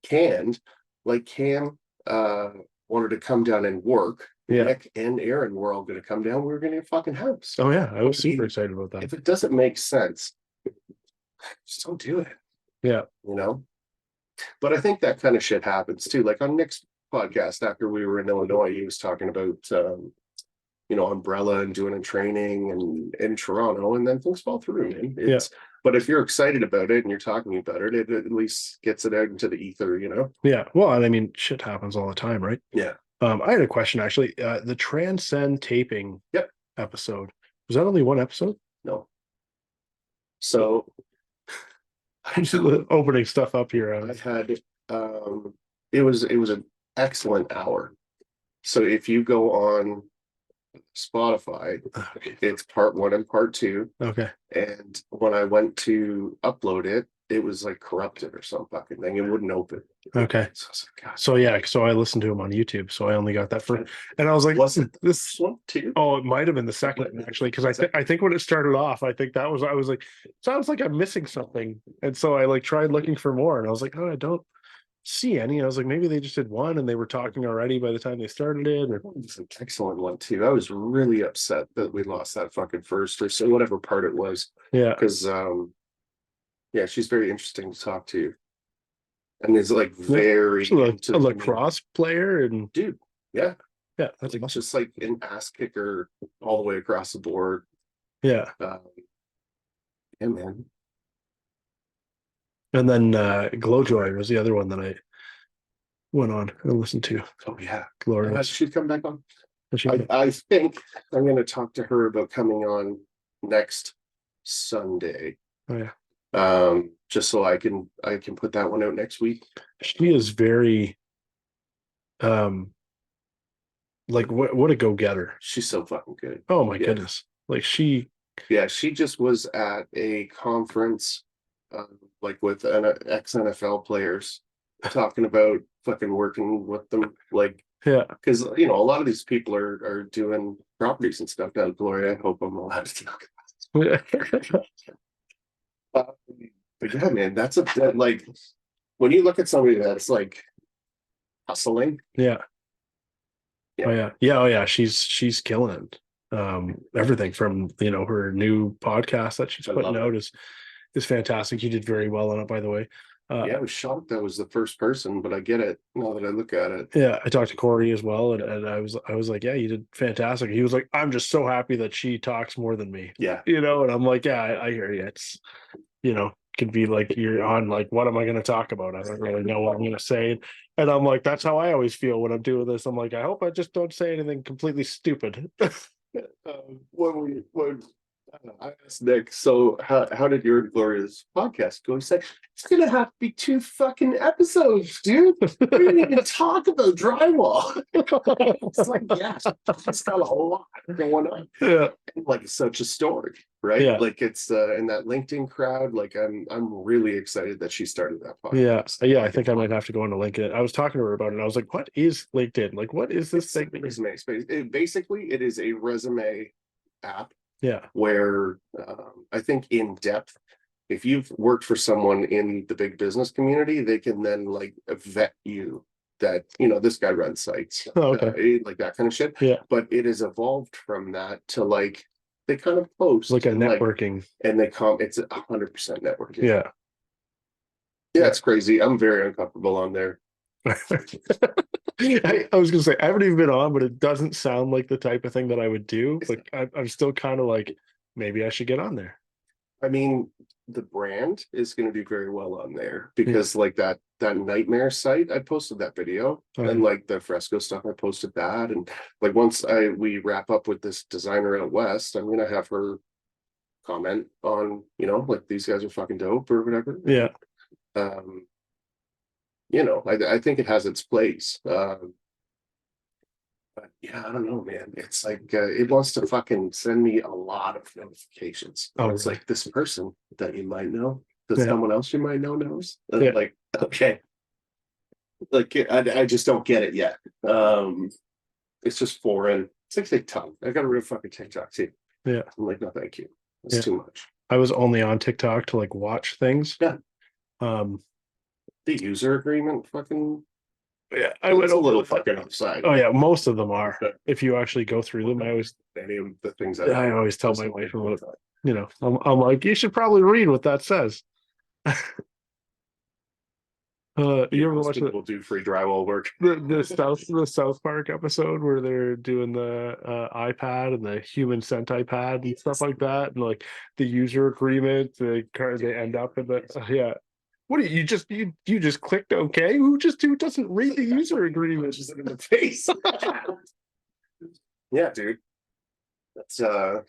canned, like Cam wanted to come down and work. Yeah. Nick and Aaron were all going to come down. We were going to get a fucking house. Oh yeah, I was I mean, super excited about that. If it doesn't make sense, just don't do it. Yeah. You know. But I think that kind of shit happens too. Like on Nick's podcast, after we were in Illinois, he was talking about umbrella and doing a training and in Toronto, and then things fall through, man. It's but if you're excited about it and you're talking about it, it at least gets it out into the ether, you know? Yeah. Well, I mean, shit happens all the time, right? Yeah. I had a question actually. The Transcend taping episode, was that only one episode? No. So I'm just opening stuff up here. I had it was an excellent hour. So if you go on Spotify, it's part 1 and part 2. Okay. And when I went to upload it, it was like corrupted or some fucking thing. It wouldn't open. Okay. So I was like, God. So yeah, so I listened to him on YouTube, so I only got that for, and I was like, Was it this one too? Oh, it might have been the second one, actually, because I think when it started off, I think that was, I was like, sounds like I'm missing something, and so I like tried looking for more, and I was like, oh, I don't see any. I was like, maybe they just did one, and they were talking already by the time they started it. Or... It's an excellent one too. I was really upset that we lost that fucking first or so whatever part it was. Yeah, because yeah, she's very interesting to talk to, and is like very a lacrosse player, and dude, yeah, that's like, awesome. just like an ass kicker all the way across the board. Yeah, yeah, man. And then Glowjoy was the other one that I went on and listened to. Oh yeah, Glorious. She'd come back on. I think I'm going to talk to her about coming on next Sunday. Oh yeah. Just so I can put that one out next week. She is very like what a go-getter. She's so fucking good. Oh my goodness. Like she just was at a conference like with ex-NFL players talking about fucking working with them, like because a lot of these people are doing properties and stuff down in Gloria. I hope I'm allowed to talk about it. But yeah, man, that like when you look at somebody that's like hustling. Oh yeah, she's killing it. Everything from her new podcast that she's putting out is fantastic. You did very well on it, by the way. I was shocked that was the first person, but I get it now that I look at it. Yeah, I talked to Corey as well, and I was like, yeah, you did fantastic. He was like, I'm just so happy that she talks more than me. Yeah, and I'm like, yeah, I hear you. It's could be like you're on like, what am I going to talk about? I don't really know what I'm going to say, and I'm like, that's how I always feel when I'm doing this. I'm like, I hope I just don't say anything completely stupid. I asked Nick, so how did your Gloria's podcast go? He said, it's gonna have to be 2 fucking episodes, dude. We didn't even talk about drywall. It's like, yeah, it's got a lot going on. Yeah, like such a story, right? Yeah, like it's in that LinkedIn crowd. Like I'm really excited that she started that podcast. Yeah. I think I might have to go into LinkedIn. I was talking to her about it, and I was like, what is LinkedIn? Like, what is this thing? Resume space. It is a resume app. Yeah. Where I think in depth, if you've worked for someone in the big business community, they can then like vet you that, this guy runs sites, like that kind of shit. Yeah. But it has evolved from that to like, they kind of post like a networking and it's 100% networking. Yeah. Yeah, it's crazy. I'm very uncomfortable on there. I was gonna say I haven't even been on, but it doesn't sound like the type of thing that I would do. Like I'm still kind of like, maybe I should get on there. I mean, the brand is going to do very well on there because like that nightmare site, I posted that video and like the fresco stuff, I posted that, and like once we wrap up with this designer out west, I'm gonna have her comment on like these guys are fucking dope or whatever. Yeah. I think it has its place. But yeah, I don't know, man. It's like it wants to fucking send me a lot of notifications. It's like this person that you might know. that Yeah. someone else you might know knows. And I'm Yeah. like, okay. Like I just don't get it yet. It's just foreign. It's like TikTok. I got a real fucking TikTok too. Yeah. I'm like, no, thank you. It's Yeah. too much. I was only on TikTok to like watch things. Yeah. Um, The user agreement fucking yeah, I went it's a over little that. fucking offside. Oh yeah, most of them are. Okay. If you actually go through them, Any of the things I always tell my wife, I'm like, you should probably read what that says. You ever watch people do free drywall work. the South Park episode where they're doing the iPad and the human sent iPad and stuff like that, and like the user agreement, they end up in the yeah. What do you just you just clicked OK? Who doesn't read the user agreement? Just in the face. Yeah, dude. That's what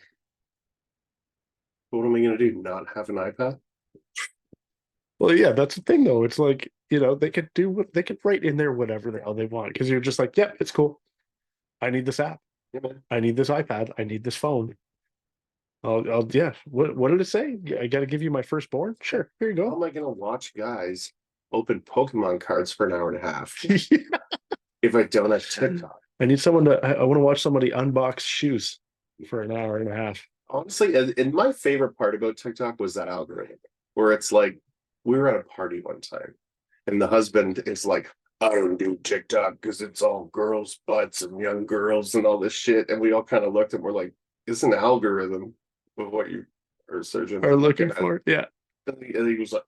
am I gonna do? Not have an iPad? Well, yeah, that's the thing though. It's like, they could do what they could write in there whatever the hell they want because you're just like, yeah, it's cool. I need this app. Yeah, man. I need this iPad. I need this phone. Yeah. What did it say? I got to give you my firstborn. Sure, here you How go. am I gonna watch guys open Pokemon cards for an hour and a half if I don't have TikTok? I need someone to. I want to watch somebody unbox shoes for an hour and a half. Honestly, and my favorite part about TikTok was that algorithm where it's like we were at a party one time and the husband is like, I don't do TikTok because it's all girls' butts and young girls and all this shit. And we all kind of looked and we're like, it's an algorithm of what you are searching Are looking for. Yeah. And he was like,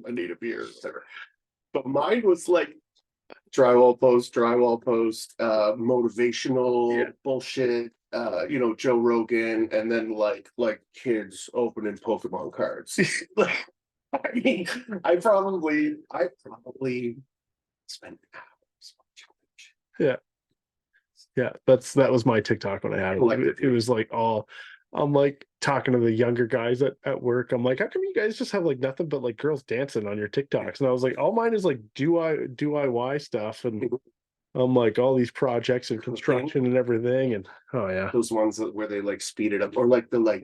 I need a beer, whatever. But mine was like drywall post, motivational bullshit, Joe Rogan, and then like kids opening Pokemon cards. Like, I mean, I probably spent hours watching Yeah. Yeah. That was my TikTok when I had it. It was like all I'm like talking to the younger guys at work. I'm like, how come you guys just have like nothing but like girls dancing on your TikToks? And I was like, all mine is like DIY stuff. And I'm like all these projects and construction and everything. And oh yeah. those ones where they like speed it up or like oh,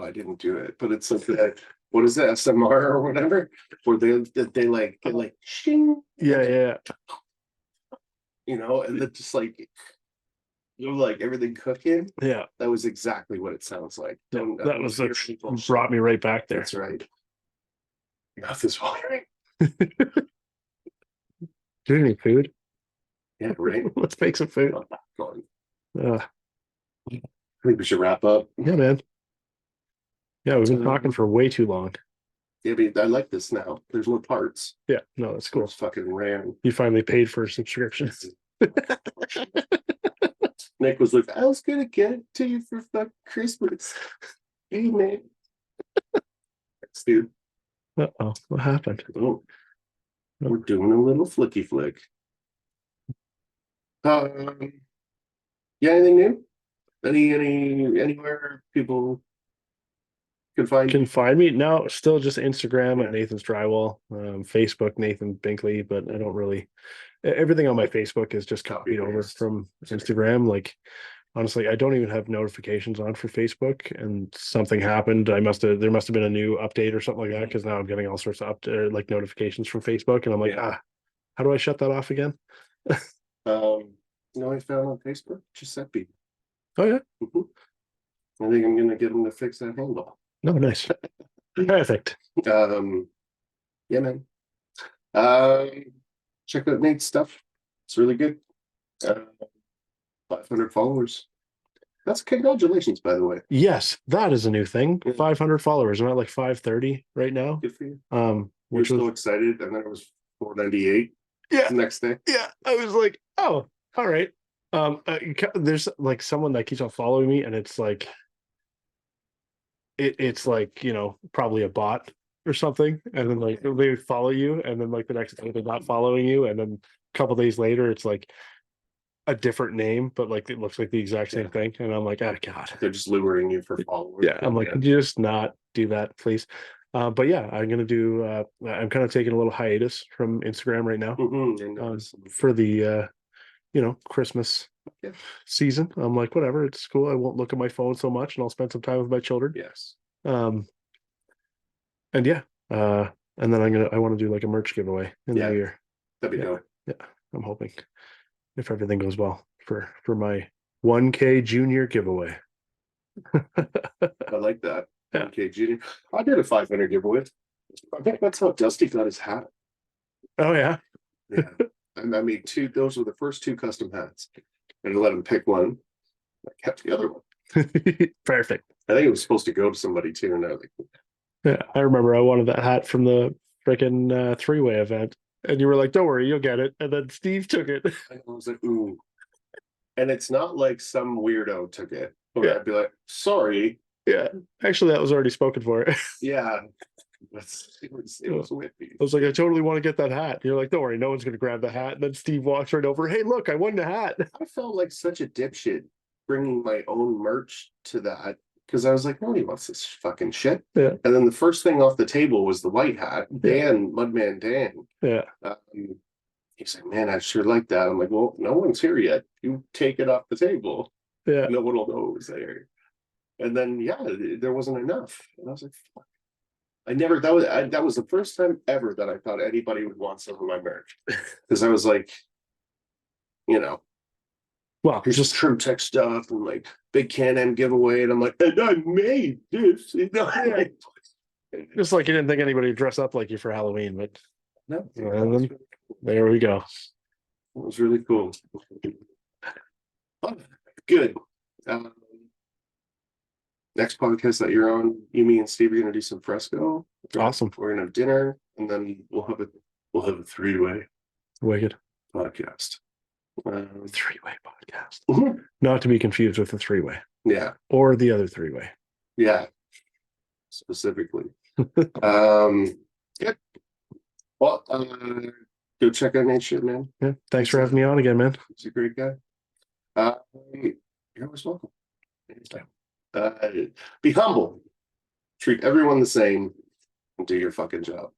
I didn't do it, but it's like that. What is that, SMR or whatever? Where they like get like shing. Yeah. And then just like everything cooking. Yeah. That was exactly what it sounds like. That was brought me right back there. That's right. Mouth is watering. Do you need food? Yeah, right. Let's make some food. I think we should wrap up. Yeah, man. Yeah, we've been talking for way too long. Yeah, but I like this now. There's no parts. Yeah, no, that's cool. It's fucking rare. You finally paid for a subscription. Nick was like, I was gonna get it to you for Christmas. Hey, man. Thanks, dude. Uh-oh, what happened? Oh, we're doing a little flicky flick. Yeah, anything new? Anywhere people can find me? No, still just Instagram at Nathan's Drywall, Facebook Nathan Binkley, but I don't really. Everything on my Facebook is just copied over from Instagram. Like honestly, I don't even have notifications on for Facebook, and something happened. There must have been a new update or something like that because now I'm getting all sorts of like notifications from Facebook, and I'm like, how do I shut that off again? I found on Facebook Giuseppe. Oh yeah. I think I'm gonna get him to fix that handle. No, nice. Perfect. Yeah, man. Check out Nate's stuff. It's really good. 500 followers. That's congratulations, by the way. Yes, that is a new thing. Yeah. 500 followers. I'm at like 530 right now. Good for you. Which You're so excited, and then it was 498. Yeah. The next day. Yeah, I was like, oh, all right. There's like someone that keeps on following me, and it's like, it's like probably a bot or something, and then like they follow you, and then like the next day they're not following you, and then a couple days later it's like a different name, but like it looks like the exact same thing, and I'm like, oh god, they're just luring you for followers. Yeah, I'm like, could you just not do that, please? But yeah, I'm gonna do. I'm kind of taking a little hiatus from Instagram right now for the Christmas season. I'm like, whatever, it's cool. I won't look at my phone so much, and I'll spend some time with my children. Yes. And yeah, and then I want to do like a merch giveaway in the Yeah. new year. That'd be Yeah. dope. Yeah, I'm hoping if everything goes well for my 1K junior giveaway. I like that. Yeah. 1K junior. I did a 500 giveaway. I think that's how Dusty got his hat. Oh yeah. Yeah. And I made two, those were the first two custom hats. And I let him pick one. I kept the other one. Perfect. I think it was supposed to go to somebody too. And I was like, Yeah, I remember I wanted that hat from the freaking three-way event, and you were like, "Don't worry, you'll get it." And then Steve took it. I was like, ooh. And it's not like some weirdo took it. Or Yeah. I'd be like, sorry. Yeah, actually, that was already spoken for. I Yeah. It was whippy. was like, "I totally want to get that hat." You're like, "Don't worry, no one's going to grab the hat." And then Steve walks right over. Hey, look, I won the hat. I felt like such a dipshit bringing my own merch to that because I was like, nobody wants this fucking shit. Yeah, And then the first thing off the table was the white hat. Yeah. Dan, Mudman Dan. yeah, He's like, man, I sure like that. I'm like, well, no one's here yet. You take it off the table. yeah. No one will know it was there. And then, yeah, there wasn't enough. And I was like, fuck. That was the first time ever that I thought anybody would want some of my merch. Because I was like, you know, Well, here's just trim tech stuff and like big Can-Am giveaway. And I'm like, and I made this. Yeah. Just like you didn't think anybody would dress up like you for Halloween, but No, there we go. it was really cool. Oh, good. Next podcast that you're on, you, me, and Steve are gonna do some fresco. Awesome. We're gonna have dinner, and then we'll have a three-way Wicked. podcast. Three-way podcast. Mhm. Not to be confused with the three-way Yeah, or the other three-way. yeah, specifically. Good. Well, go check out Nate's shit, man. Yeah. Thanks for having me on again, man. He's a great guy. You're always welcome. Anytime. Be humble. Treat everyone the same and do your fucking job.